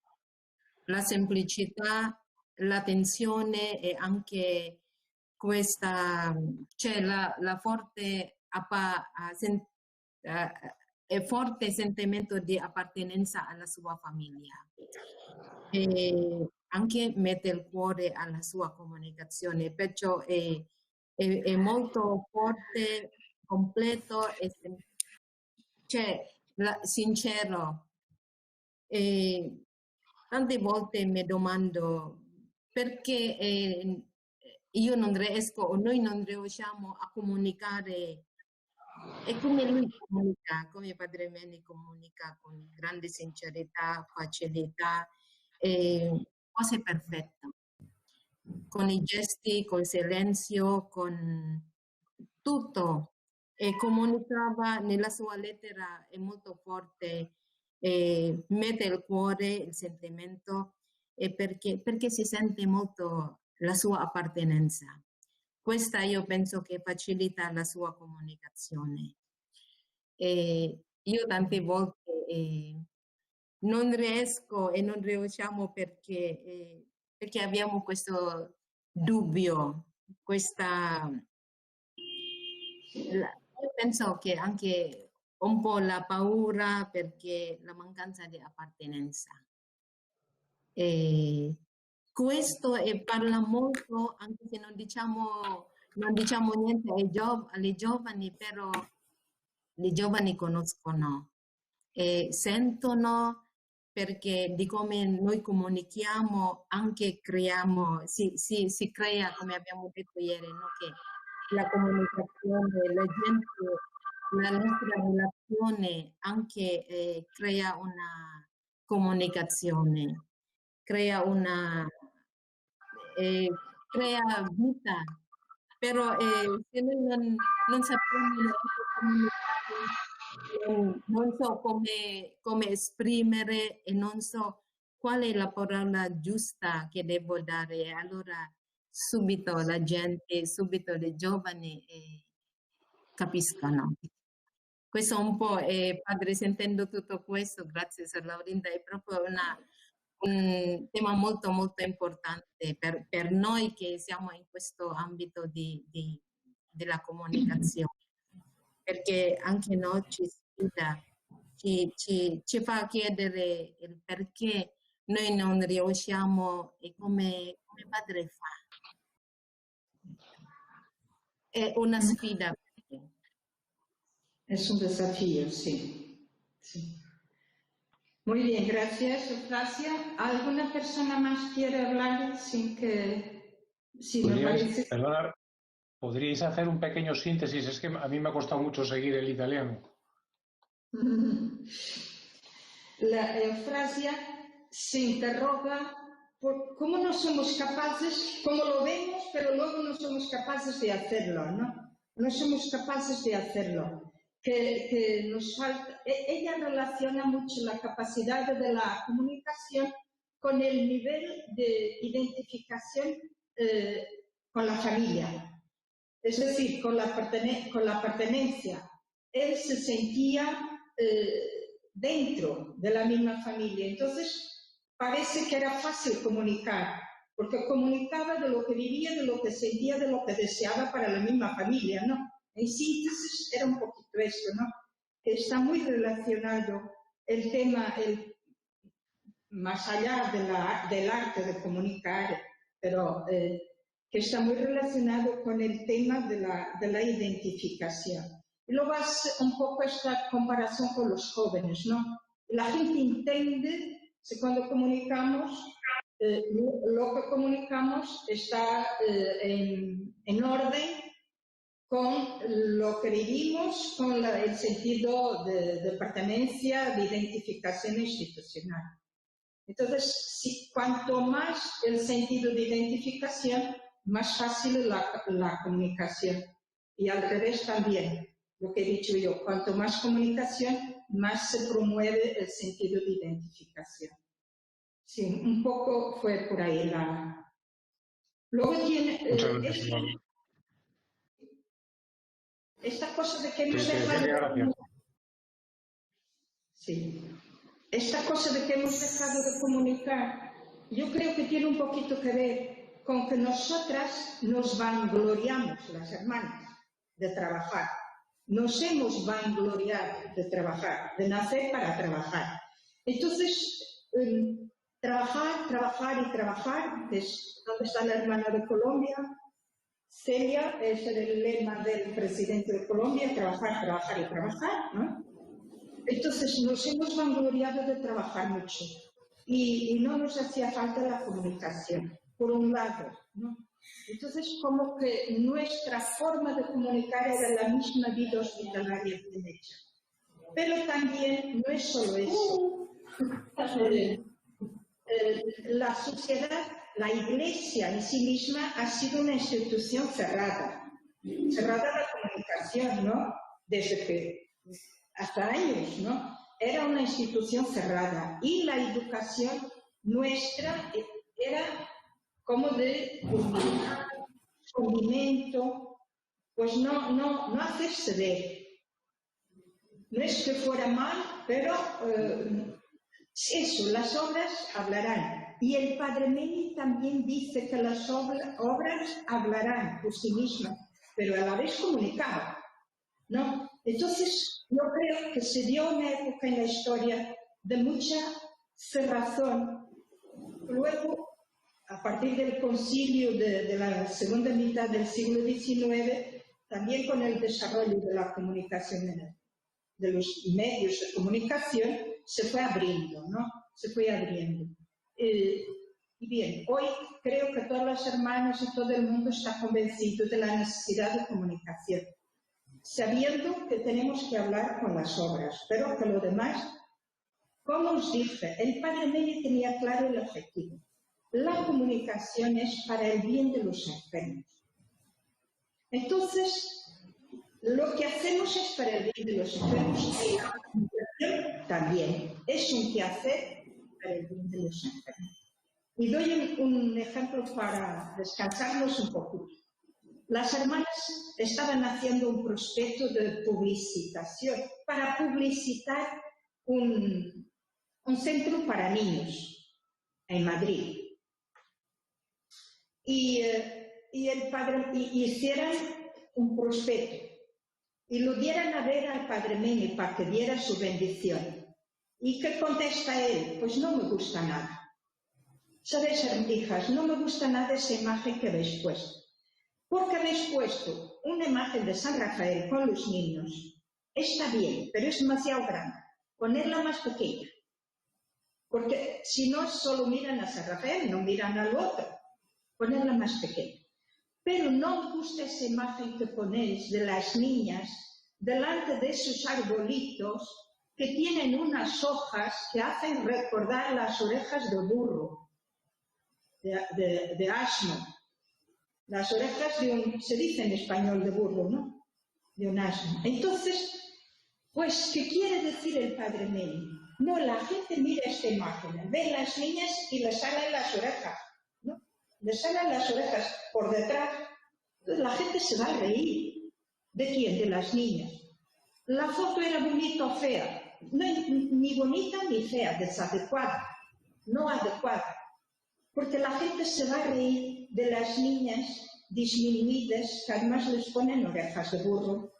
la semplicità, l'attenzione e anche questa, cioè la forte forte sentimento di appartenenza alla sua famiglia. E anche mette il cuore alla sua comunicazione, perciò è molto forte, completo, cioè sincero. E tante volte mi domando perché io non riesco o noi non riusciamo a comunicare. E come lui comunica, come Padre Meni comunica con grande sincerità, facilità, quasi perfetta, con i gesti, col silenzio, con tutto. E comunicava nella sua lettera, è molto forte, mette il cuore, il sentimento, perché si sente molto la sua appartenenza. Questa io penso che facilita la sua comunicazione. Io tante volte non riesco e non riusciamo perché perché abbiamo questo dubbio, io penso che anche un po' la paura perché la mancanza di appartenenza. E questo parla molto, anche se non diciamo niente alle giovani, però le giovani conoscono e sentono, perché di come noi comunichiamo anche si crea, come abbiamo detto ieri, no? Che la comunicazione, la nostra relazione anche crea una comunicazione, crea vita, però se noi non sappiamo non so come esprimere e non so qual è la parola giusta che devo dare, allora subito la gente, subito le giovani capiscono. Questo un po', padre, sentendo tutto questo, grazie Sor Laurinda, è proprio un tema molto molto importante per noi che siamo in questo ambito della comunicazione, perché anche noi ci sfida, ci fa chiedere il perché noi non riusciamo e come padre fa. È una sfida. Es un desafío, sí. Sí. Muy bien, gracias, Eufrasia. ¿Alguna persona más quiere hablar sin que... Si me parece... Perdona, ¿podríais hacer un pequeño síntesis? Es que a mí me ha costado mucho seguir el italiano. La Eufrasia se interroga por cómo no somos capaces, cómo lo vemos, pero luego no somos capaces de hacerlo, ¿no? No somos capaces de hacerlo. Que nos falta. Ella relaciona mucho la capacidad de la comunicación con el nivel de identificación con la familia, es decir, con la pertenencia. Él se sentía dentro de la misma familia, entonces parece que era fácil comunicar, porque comunicaba de lo que vivía, de lo que sentía, de lo que deseaba para la misma familia, ¿no? En síntesis, era un poquito esto, ¿no? Que está muy relacionado el tema, más allá del arte de comunicar, pero que está muy relacionado con el tema de la identificación. Y luego hace un poco esta comparación con los jóvenes, ¿no? La gente entiende, cuando comunicamos, lo que comunicamos está en orden con lo que vivimos, con el sentido de pertenencia, de identificación institucional. Entonces, cuanto más el sentido de identificación, más fácil es la comunicación. Y al revés también, lo que he dicho yo, cuanto más comunicación, más se promueve el sentido de identificación. Sí, un poco fue por ahí la... Luego tiene... Esta cosa de que hemos dejado... Sí. Esta cosa de que hemos dejado de comunicar, yo creo que tiene un poquito que ver con que nosotras nos vangloriamos, las hermanas, de trabajar. Nos hemos vangloriado de trabajar, de nacer para trabajar. Entonces, trabajar, trabajar y trabajar, es donde está la hermana de Colombia. Celia es el lema del presidente de Colombia, trabajar, trabajar y trabajar, ¿no? Entonces nos hemos vangloriado de trabajar mucho y no nos hacía falta la comunicación, por un lado, ¿no? Entonces como que nuestra forma de comunicar era la misma vida hospitalaria de hecho. Pero también no es solo eso. La sociedad, la Iglesia en sí misma ha sido una institución cerrada a la comunicación, ¿no? Desde que hasta años, ¿no? Era una institución cerrada y la educación nuestra era como de condimento, pues no hacerse ver. No es que fuera mal, pero eso, las obras hablarán. Y el padre Meni también dice que las obras hablarán por sí mismas, pero a la vez comunicaban, ¿no? Entonces, yo creo que se dio una época en la historia de mucha cerrazón. Luego, a partir del concilio de la segunda mitad del siglo XIX, también con el desarrollo de la comunicación, de los medios de comunicación, se fue abriendo, ¿no? Se fue abriendo. Y bien, hoy creo que todas las hermanas y todo el mundo está convencido de la necesidad de comunicación, sabiendo que tenemos que hablar con las obras, pero que lo demás, como os dije, el padre Meni tenía claro el objetivo. La comunicación es para el bien de los enfermos. Entonces, lo que hacemos es para el bien de los enfermos y la comunicación también es un quehacer para el bien de los enfermos. Y doy un ejemplo para descansarnos un poco. Las hermanas estaban haciendo un prospecto de publicitación para publicitar un centro para niños en Madrid. Y el padre hicieran un prospecto y lo dieran a ver al padre Meni para que diera su bendición. ¿Y qué contesta él? Pues no me gusta nada. ¿Sabéis, hijas? No me gusta nada esa imagen que habéis puesto. Porque habéis puesto una imagen de San Rafael con los niños. Está bien, pero es demasiado grande. Ponerla más pequeña. Porque si no, solo miran a San Rafael, no miran al otro. Ponerla más pequeña. Pero no os gusta esa imagen que ponéis de las niñas delante de esos arbolitos que tienen unas hojas que hacen recordar las orejas de burro, de asno. Las orejas de un, se dice en español de burro, ¿no? De un asno. Entonces, pues, ¿qué quiere decir el padre Meni? No, la gente mira esta imagen, ve las niñas y les salen las orejas, ¿no? Les salen las orejas por detrás. Entonces la gente se va a reír. ¿De quién? De las niñas. La foto era bonita o fea. No, ni bonita ni fea, desadecuada. No adecuada. Porque la gente se va a reír de las niñas disminuidas que además les ponen orejas de burro.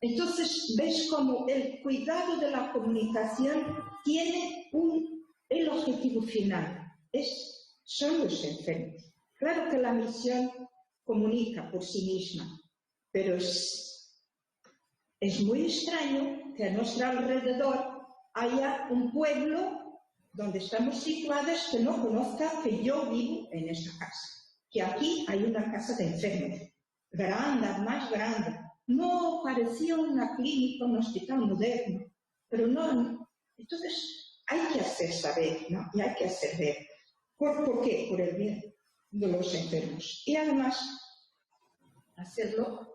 Entonces, ves cómo el cuidado de la comunicación tiene el objetivo final. Son los enfermos. Claro que la misión comunica por sí misma, pero es muy extraño que a nuestro alrededor haya un pueblo donde estamos situados que no conozca que yo vivo en esta casa, que aquí hay una casa de enfermos, grande, más grande. No parecía una clínica, un hospital moderno, pero no. Entonces hay que hacer saber, ¿no? Y hay que hacer ver. ¿Por qué? Por el bien de los enfermos. Y además, hacerlo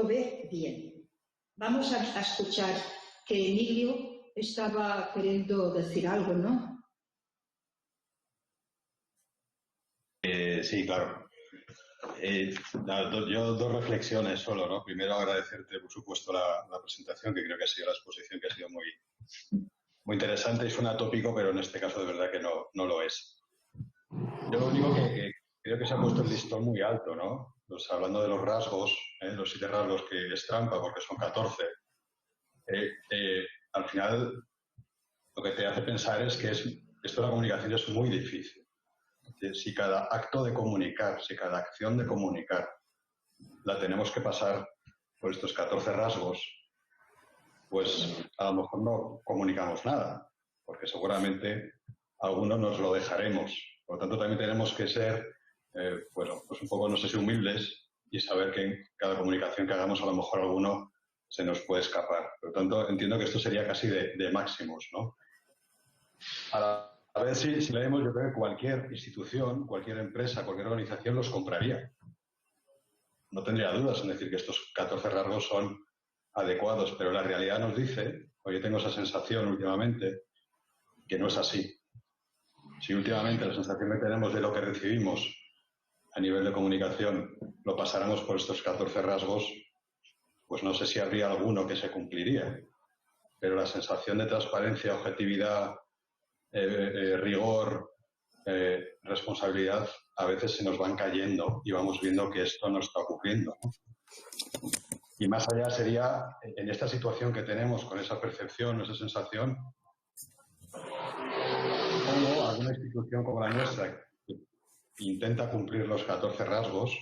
ver bien. Vamos a escuchar que Emilio estaba queriendo decir algo, ¿no? Sí, claro. Yo dos reflexiones solo, ¿no? Primero agradecerte, por supuesto, la presentación, que creo que ha sido la exposición, que ha sido muy interesante y suena atópico, pero en este caso de verdad que no lo es. Yo lo único que creo que se ha puesto el listón muy alto, ¿no? Pues hablando de los rasgos, los 7 rasgos que es trampa, porque son 14, al final lo que te hace pensar es que esto de la comunicación es muy difícil. Si cada acto de comunicar, si cada acción de comunicar la tenemos que pasar por estos 14 rasgos, pues a lo mejor no comunicamos nada, porque seguramente algunos nos lo dejaremos. Por lo tanto, también tenemos que ser, pues un poco, no sé si humildes, y saber que en cada comunicación que hagamos a lo mejor alguno se nos puede escapar. Por lo tanto, entiendo que esto sería casi de máximos, ¿no? A ver si leemos, yo creo que cualquier institución, cualquier empresa, cualquier organización los compraría. No tendría dudas en decir que estos 14 rasgos son adecuados, pero la realidad nos dice, o yo tengo esa sensación últimamente, que no es así. Si últimamente la sensación que tenemos de lo que recibimos a nivel de comunicación lo pasáramos por estos 14 rasgos, pues no sé si habría alguno que se cumpliría. Pero la sensación de transparencia, objetividad rigor, responsabilidad, a veces se nos van cayendo y vamos viendo que esto no está ocurriendo, ¿no? Y más allá sería, en esta situación que tenemos, con esa percepción, esa sensación, cómo alguna institución como la nuestra, que intenta cumplir los 14 rasgos,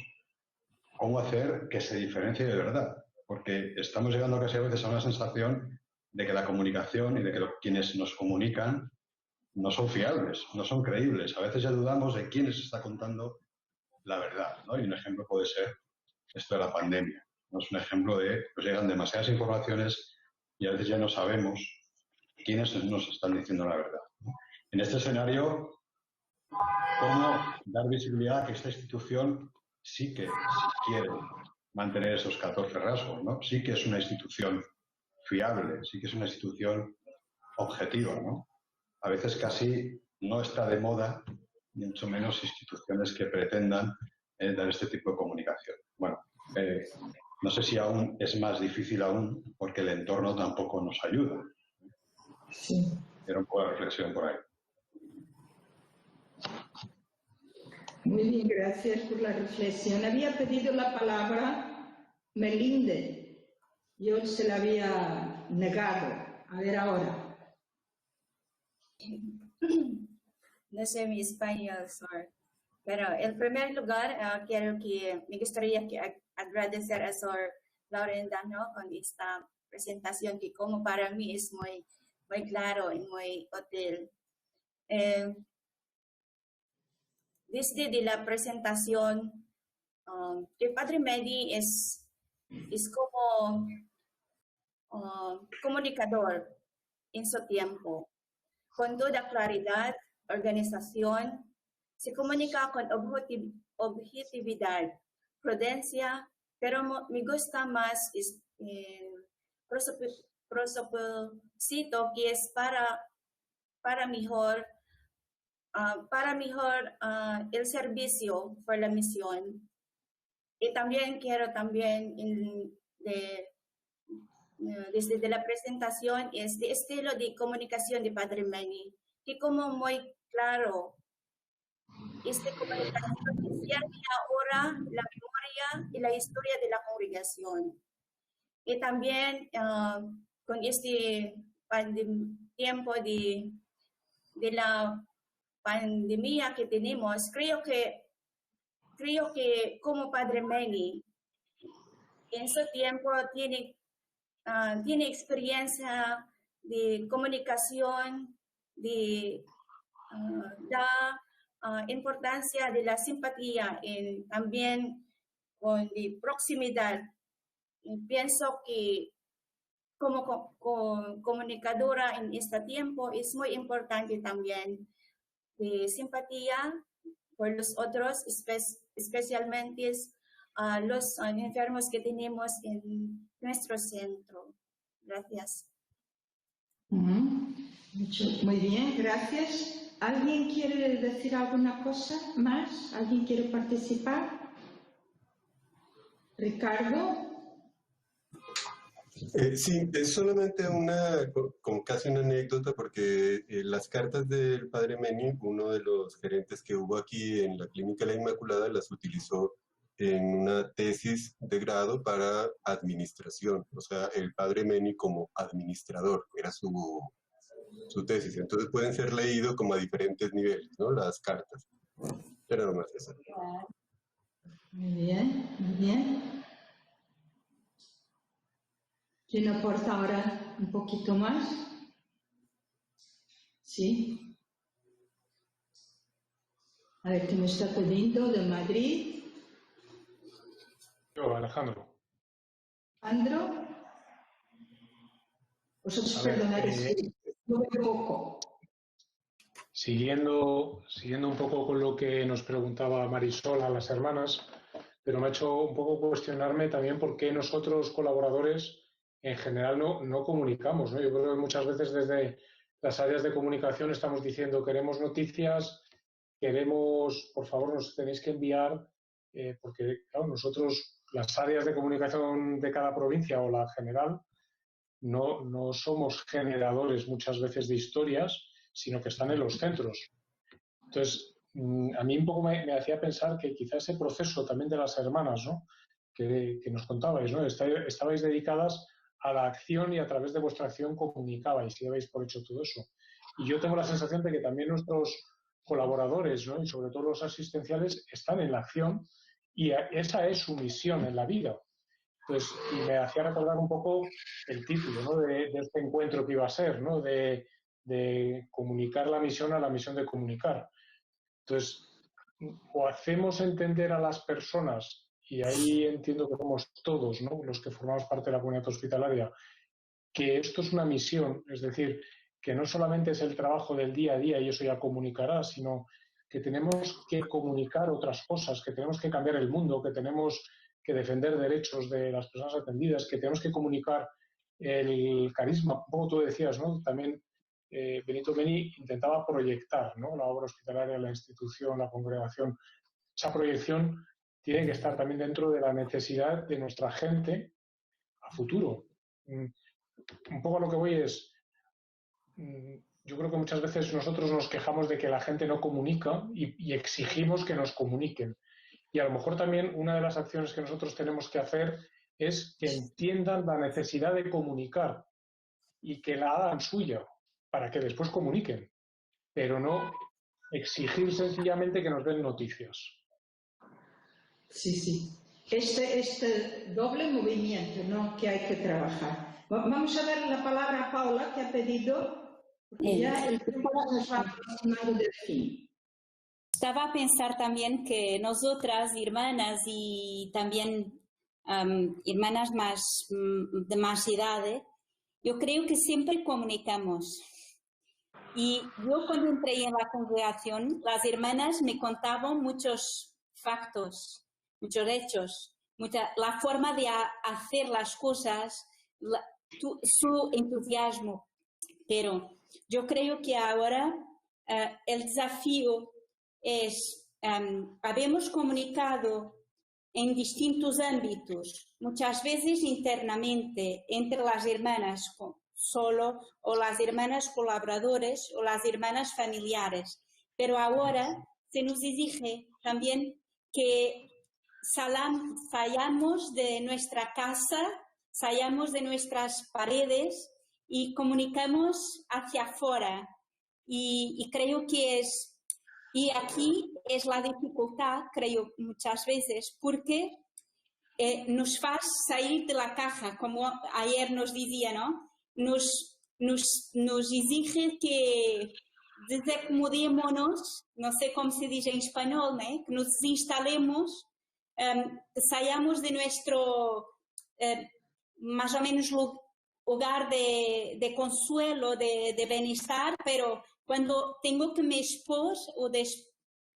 cómo hacer que se diferencie de verdad. Porque estamos llegando casi a veces a una sensación de que la comunicación y de que quienes nos comunican no son fiables, no son creíbles. A veces ya dudamos de quién les está contando la verdad, ¿no? Y un ejemplo puede ser esto de la pandemia, ¿no? Es un ejemplo de pues llegan demasiadas informaciones y a veces ya no sabemos quiénes nos están diciendo la verdad, ¿no? En este escenario, ¿cómo dar visibilidad a que esta institución sí que quiere mantener esos 14 rasgos, ¿no? Sí que es una institución fiable, sí que es una institución objetiva, ¿no? A veces casi no está de moda, ni mucho menos instituciones que pretendan dar este tipo de comunicación. Bueno, no sé si aún es más difícil aún, porque el entorno tampoco nos ayuda. Sí. Era un poco la reflexión por ahí. Muy bien, gracias por la reflexión. Había pedido la palabra Melinde. Yo se la había negado. A ver ahora. No sé mi español, Sor. Pero en primer lugar, me gustaría agradecer a Sor Laurenda, ¿no? Con esta presentación que como para mí es muy, muy claro y muy útil. Desde de la presentación, el Padre Meni es como comunicador en su tiempo, con toda claridad, organización, se comunica con objetividad, prudencia, pero me gusta más propósito que es para mejor el servicio por la misión. Y también quiero desde la presentación este estilo de comunicación de Padre Meni, que como muy claro, esta comunicación cierne ahora la memoria y la historia de la congregación. Y también con este tiempo de la pandemia que tenemos, creo que como Padre Meni, en su tiempo tiene experiencia de comunicación, de la importancia de la simpatía, también con de proximidad. Y pienso que como comunicadora en este tiempo es muy importante también de simpatía por los otros, especialmente los enfermos que tenemos en nuestro centro. Gracias. Muy bien, gracias. ¿Alguien quiere decir alguna cosa más? ¿Alguien quiere participar? Ricardo. Sí, es solamente casi una anécdota, porque las cartas del Padre Meni, uno de los gerentes que hubo aquí en la Clínica La Inmaculada, las utilizó en una tesis de grado para administración. O sea, el Padre Meni como administrador, era su tesis. Entonces pueden ser leídos como a diferentes niveles, ¿no? Las cartas. Pero no más eso. Muy bien, muy bien. ¿Quién aporta ahora un poquito más? Sí. A ver, ¿quién me está pidiendo de Madrid? Yo, Alejandro. ¿Alejandro? Vosotros perdonaréis, no veo poco. Siguiendo un poco con lo que nos preguntaba Marisol a las hermanas, pero me ha hecho un poco cuestionarme también por qué nosotros, colaboradores, en general no comunicamos, ¿no? Yo creo que muchas veces desde las áreas de comunicación estamos diciendo queremos noticias, por favor, nos tenéis que enviar, porque claro, nosotros, las áreas de comunicación de cada provincia o la general, no somos generadores muchas veces de historias, sino que están en los centros. Entonces, a mí un poco me hacía pensar que quizá ese proceso también de las hermanas, ¿no?, que nos contabais, ¿no?, estabais dedicadas a la acción y a través de vuestra acción comunicabais y dabais por hecho todo eso. Y yo tengo la sensación de que también nuestros colaboradores, ¿no?, y sobre todo los asistenciales, están en la acción y esa es su misión en la vida. Entonces, y me hacía recordar un poco el título, ¿no?, de este encuentro que iba a ser, ¿no?, de comunicar la misión a la misión de comunicar. Entonces, o hacemos entender a las personas, y ahí entiendo que somos todos, ¿no?, los que formamos parte de la comunidad hospitalaria, que esto es una misión, es decir, que no solamente es el trabajo del día a día y eso ya comunicará, sino que tenemos que comunicar otras cosas, que tenemos que cambiar el mundo, que tenemos que defender derechos de las personas atendidas, que tenemos que comunicar el carisma, como tú decías, ¿no? También Benito Meni intentaba proyectar, ¿no?, la obra hospitalaria, la institución, la congregación. Esa proyección tiene que estar también dentro de la necesidad de nuestra gente a futuro. Un poco a lo que voy es, yo creo que muchas veces nosotros nos quejamos de que la gente no comunica y exigimos que nos comuniquen. Y a lo mejor también una de las acciones que nosotros tenemos que hacer es que entiendan la necesidad de comunicar y que la hagan suya para que después comuniquen, pero no exigir sencillamente que nos den noticias. Sí, sí. Este doble movimiento, ¿no?, que hay que trabajar. Vamos a dar la palabra a Paula, que ha pedido, porque ya el tiempo nos va aproximando del fin. Estaba a pensar también que nosotras, hermanas y también hermanas de más edad, yo creo que siempre comunicamos. Y yo cuando entré en la congregación, las hermanas me contaban muchos factos, muchos hechos, la forma de hacer las cosas, su entusiasmo. Pero yo creo que ahora el desafío es, habemos comunicado en distintos ámbitos, muchas veces internamente, entre las hermanas solo, o las hermanas colaboradores, o las hermanas familiares. Pero ahora se nos exige también que salgamos de nuestra casa, salgamos de nuestras paredes y comunicamos hacia afuera. Y creo que y aquí es la dificultad, creo, muchas veces, porque nos hace salir de la caja, como ayer nos decía, ¿no? Nos exige que desacomodémonos, no sé cómo se dice en español, ¿no?, que nos instalemos, que salgamos de nuestro más o menos lugar de consuelo, de bienestar, pero cuando tengo que me expor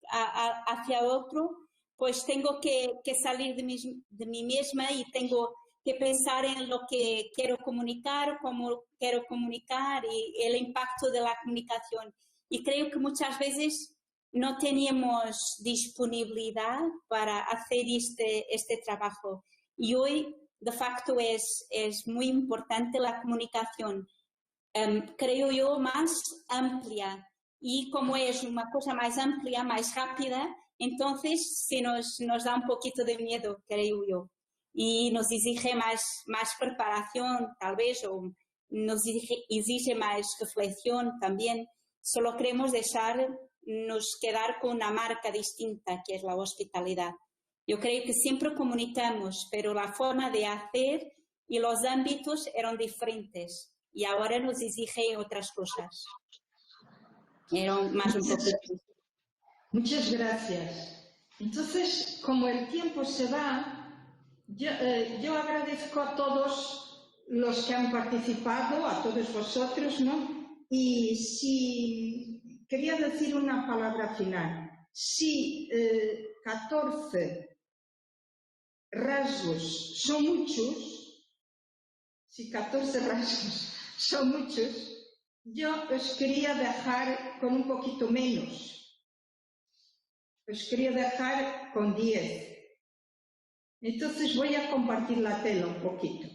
hacia otro, pues tengo que salir de mí misma y tengo que pensar en lo que quiero comunicar, cómo quiero comunicar y el impacto de la comunicación. Y creo que muchas veces no teníamos disponibilidad para hacer este trabajo. Y hoy, de facto, es muy importante la comunicación. Creo yo, más amplia, y como es una cosa más amplia, más rápida, entonces se nos da un poquito de miedo, creo yo, y nos exige más preparación tal vez, o nos exige más reflexión también. Solo queremos nos quedar con una marca distinta, que es la hospitalidad. Yo creo que siempre comunicamos, pero la forma de hacer y los ámbitos eran diferentes. Y ahora nos exige otras cosas. Muchas gracias. Entonces, como el tiempo se va, yo agradezco a todos los que han participado, a todos vosotros, ¿no? Y si quería decir una palabra final. Si 14 rasgos son muchos, si 14 rasgos son muchos, yo os quería dejar con un poquito menos. Os quería dejar con 10. Entonces voy a compartir la tela un poquito.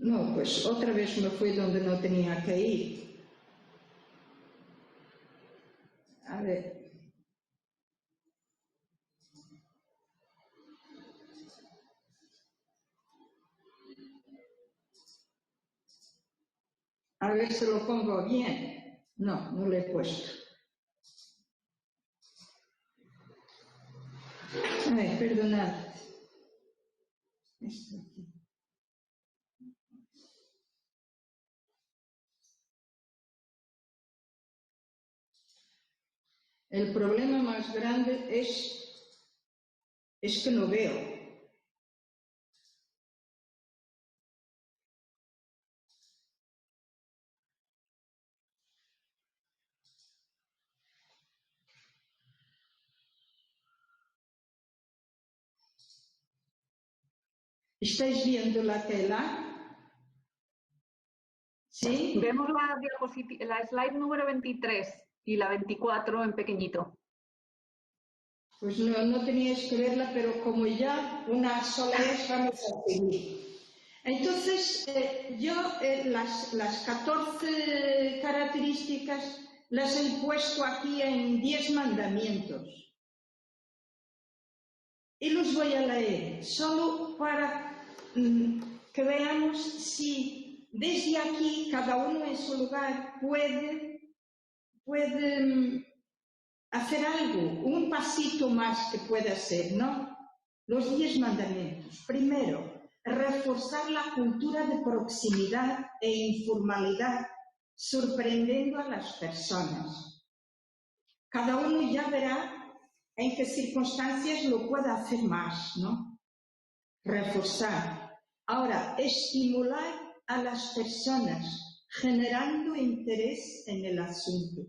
No, pues otra vez me fui donde no tenía que ir. A ver. A ver si lo pongo bien. No, no lo he puesto. Ay, perdonad. Esto aquí. El problema más grande es que no veo. ¿Estáis viendo la tela? ¿Sí? Vemos la slide número 23 y la 24 en pequeñito. Pues no teníais que verla, pero como ya una sola vez vamos a seguir. Entonces, yo las 14 características las he puesto aquí en 10 mandamientos. Y los voy a leer, solo para que veamos si desde aquí, cada uno en su lugar, puede hacer algo, un pasito más que pueda hacer, ¿no? Los 10 mandamientos. Primero, reforzar la cultura de proximidad e informalidad, sorprendiendo a las personas. Cada uno ya verá en qué circunstancias lo puede hacer más, ¿no? Reforzar. Ahora, estimular a las personas, generando interés en el asunto.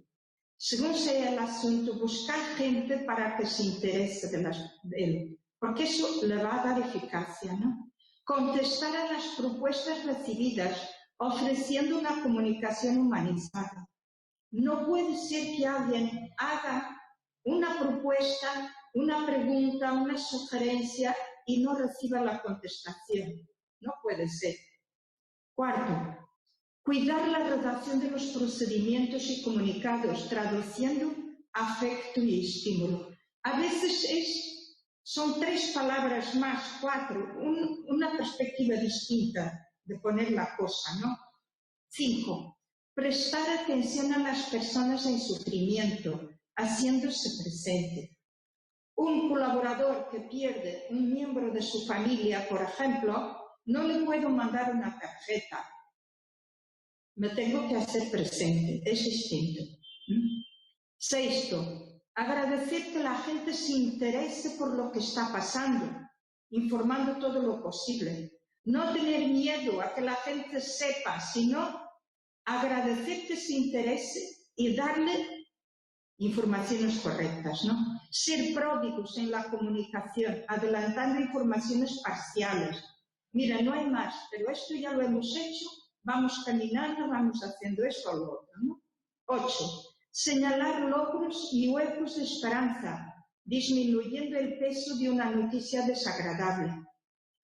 Según sea el asunto, buscar gente para que se interese de él, porque eso le va a dar eficacia, ¿no? Contestar a las propuestas recibidas, ofreciendo una comunicación humanizada. No puede ser que alguien haga una propuesta, una pregunta, una sugerencia y no reciba la contestación. No puede ser. Cuarto, cuidar la redacción de los procedimientos y comunicados, traduciendo afecto y estímulo. A veces son 3 palabras más, 4, una perspectiva distinta de poner la cosa, ¿no? 5, prestar atención a las personas en sufrimiento, haciéndose presente. Un colaborador que pierde un miembro de su familia, por ejemplo, no le puedo mandar una tarjeta. Me tengo que hacer presente, es distinto. Sexto, agradecer que la gente se interese por lo que está pasando, informando todo lo posible. No tener miedo a que la gente sepa, sino agradecer que se interese y darle informaciones correctas, ¿no? Ser pródigos en la comunicación, adelantando informaciones parciales. Mira, no hay más, pero esto ya lo hemos hecho, vamos caminando, vamos haciendo esto o lo otro, ¿no? 8. Señalar logros y huecos de esperanza, disminuyendo el peso de una noticia desagradable.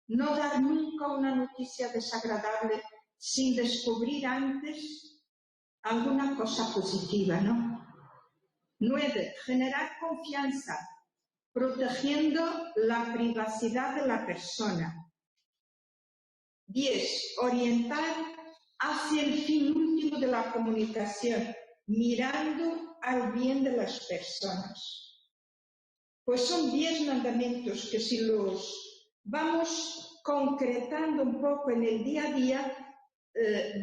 No dar nunca una noticia desagradable sin descubrir antes alguna cosa positiva, ¿no? 9. Generar confianza, protegiendo la privacidad de la persona. 10. Orientar hacia el fin último de la comunicación, mirando al bien de las personas. Pues son 10 mandamientos que si los vamos concretando un poco en el día a día,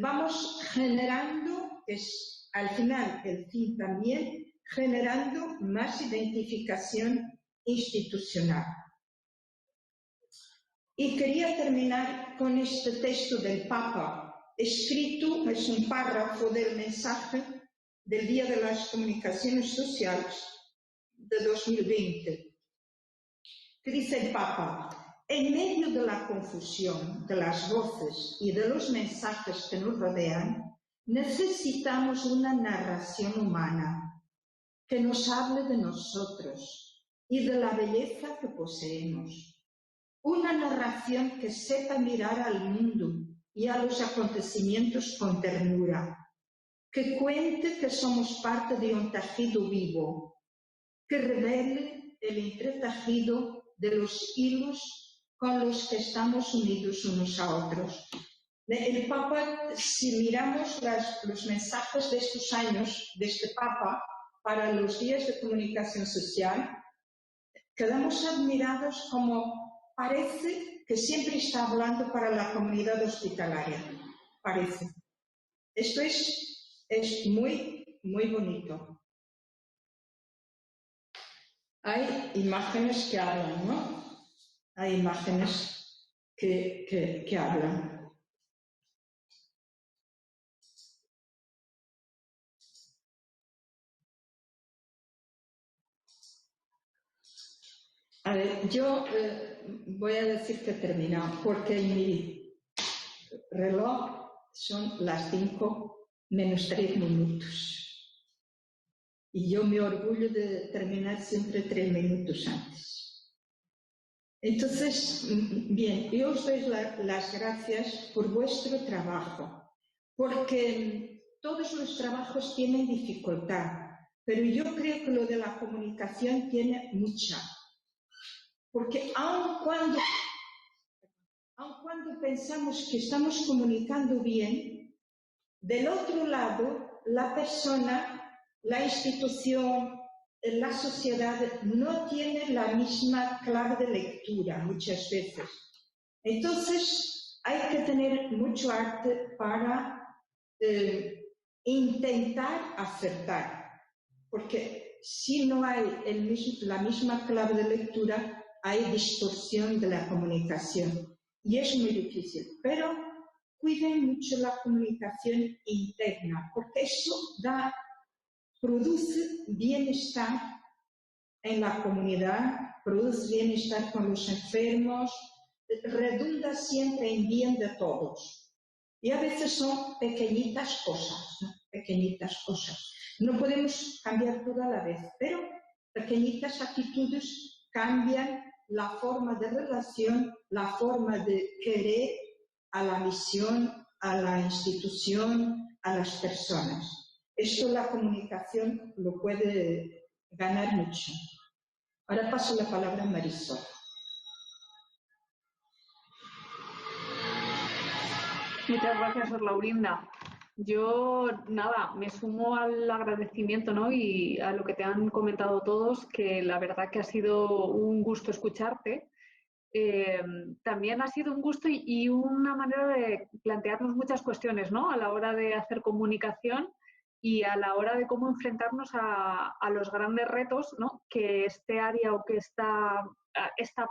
vamos generando, es al final el fin también, generando más identificación institucional. Y quería terminar con este texto del Papa, escrito, es un párrafo del mensaje del Día de las Comunicaciones Sociales de 2020, que dice el Papa: en medio de la confusión de las voces y de los mensajes que nos rodean, necesitamos una narración humana que nos hable de nosotros y de la belleza que poseemos. Una narración que sepa mirar al mundo y a los acontecimientos con ternura, que cuente que somos parte de un tejido vivo, que revele el entretejido de los hilos con los que estamos unidos unos a otros. El Papa, si miramos los mensajes de estos años de este Papa para los días de comunicación social, quedamos admirados como parece que siempre está hablando para la comunidad hospitalaria. Parece. Esto es muy, muy bonito. Hay imágenes que hablan, ¿no? Hay imágenes que hablan. A ver, yo voy a decir que he terminado, porque en mi reloj son las 5 menos 3 minutos. Y yo me orgullo de terminar siempre 3 minutos antes. Entonces, bien, yo os doy las gracias por vuestro trabajo, porque todos los trabajos tienen dificultad, pero yo creo que lo de la comunicación tiene mucha. Porque aun cuando pensamos que estamos comunicando bien, del otro lado, la persona, la institución, la sociedad no tiene la misma clave de lectura muchas veces. Entonces, hay que tener mucho arte para intentar acertar, porque si no hay la misma clave de lectura, hay distorsión de la comunicación y es muy difícil, pero cuiden mucho la comunicación interna, porque eso produce bienestar en la comunidad, produce bienestar con los enfermos, redunda siempre en bien de todos. Y a veces son pequeñitas cosas, ¿no? Pequeñitas cosas. No podemos cambiar todo a la vez, pero pequeñitas actitudes cambian la forma de relación, la forma de querer a la misión, a la institución, a las personas. Esto la comunicación lo puede ganar mucho. Ahora paso la palabra a Marisol. Muchas gracias, Sor Laurinda. Yo, nada, me sumo al agradecimiento, ¿no? Y a lo que te han comentado todos, que la verdad que ha sido un gusto escucharte. También ha sido un gusto y una manera de plantearnos muchas cuestiones, ¿no? A la hora de hacer comunicación y a la hora de cómo enfrentarnos a los grandes retos, ¿no? Que este área o que esta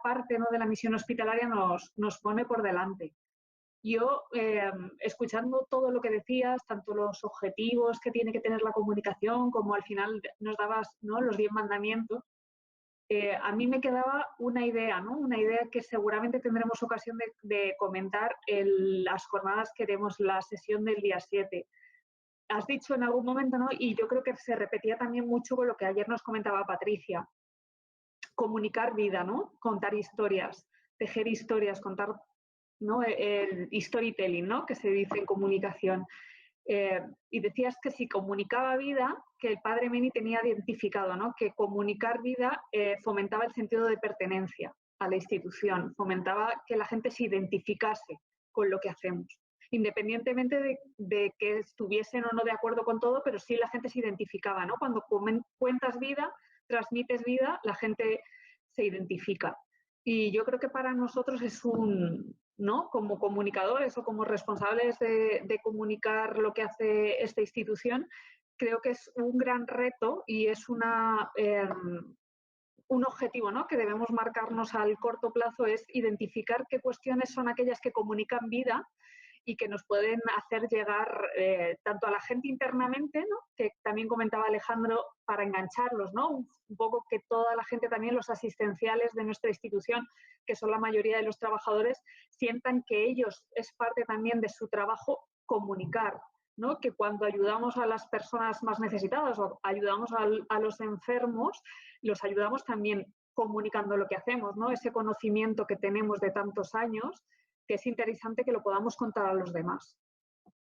parte, ¿no? de la misión hospitalaria nos pone por delante. Yo, escuchando todo lo que decías, tanto los objetivos que tiene que tener la comunicación, como al final nos dabas, ¿no? los 10 mandamientos, a mí me quedaba una idea, ¿no? Una idea que seguramente tendremos ocasión de comentar en las jornadas que haremos la sesión del día 7. Has dicho en algún momento, ¿no? Y yo creo que se repetía también mucho con lo que ayer nos comentaba Patricia, comunicar vida, ¿no? Contar historias, tejer historias, contar, ¿no? El storytelling, ¿no? Que se dice en comunicación. Y decías que si comunicaba vida, que el padre Meni tenía identificado, ¿no? Que comunicar vida fomentaba el sentido de pertenencia a la institución, fomentaba que la gente se identificase con lo que hacemos, independientemente de que estuviesen o no de acuerdo con todo, pero sí la gente se identificaba, ¿no? Cuando cuentas vida, transmites vida, la gente se identifica. Y yo creo que para nosotros es ¿no? Como comunicadores o como responsables de comunicar lo que hace esta institución, creo que es un gran reto y es un objetivo, ¿no? Que debemos marcarnos al corto plazo, es identificar qué cuestiones son aquellas que comunican vida y que nos pueden hacer llegar tanto a la gente internamente, ¿no? Que también comentaba Alejandro, para engancharlos, ¿no? Un poco que toda la gente, también los asistenciales de nuestra institución, que son la mayoría de los trabajadores, sientan que ellos es parte también de su trabajo comunicar, ¿no? Que cuando ayudamos a las personas más necesitadas o ayudamos a los enfermos, los ayudamos también comunicando lo que hacemos, ¿no? Ese conocimiento que tenemos de tantos años, es interesante que lo podamos contar a los demás.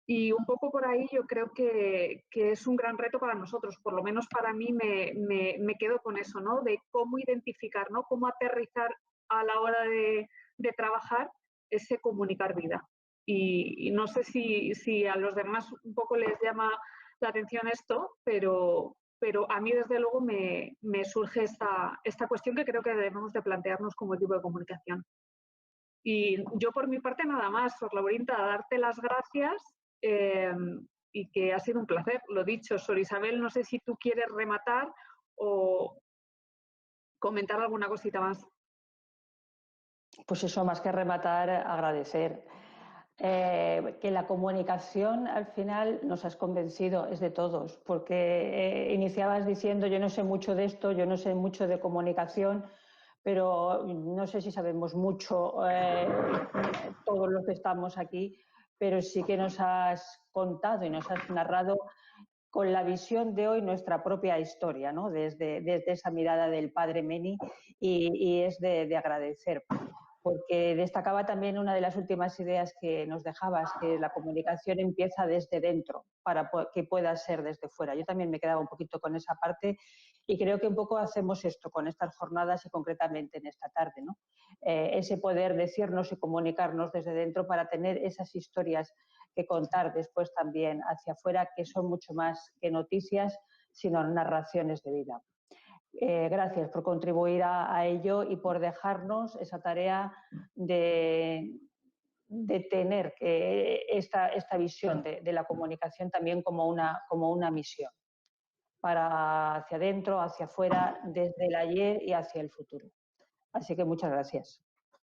Y un poco por ahí yo creo que es un gran reto para nosotros, por lo menos para mí me quedo con eso, ¿no? De cómo identificar, ¿no? Cómo aterrizar a la hora de trabajar ese comunicar vida. Y no sé si a los demás un poco les llama la atención esto, pero a mí desde luego me surge esta cuestión que creo que debemos de plantearnos como equipo de comunicación. Y yo por mi parte nada más, Sor Laurinda, darte las gracias y que ha sido un placer. Lo dicho, Sor Isabel, no sé si tú quieres rematar o comentar alguna cosita más. Pues eso, más que rematar, agradecer. Que la comunicación al final nos has convencido, es de todos, porque iniciabas diciendo yo no sé mucho de esto, yo no sé mucho de comunicación, pero no sé si sabemos mucho todos los que estamos aquí, pero sí que nos has contado y nos has narrado con la visión de hoy nuestra propia historia, ¿no? Desde esa mirada del padre Meni y es de agradecer. Porque destacaba también una de las últimas ideas que nos dejabas, que la comunicación empieza desde dentro para que pueda ser desde fuera. Yo también me quedaba un poquito con esa parte y creo que un poco hacemos esto con estas jornadas y concretamente en esta tarde, ¿no? Ese poder decirnos y comunicarnos desde dentro para tener esas historias que contar después también hacia afuera, que son mucho más que noticias, sino narraciones de vida. Gracias por contribuir a ello y por dejarnos esa tarea de tener esta visión de la comunicación también como una misión para hacia adentro, hacia afuera, desde el ayer y hacia el futuro. Así que muchas gracias.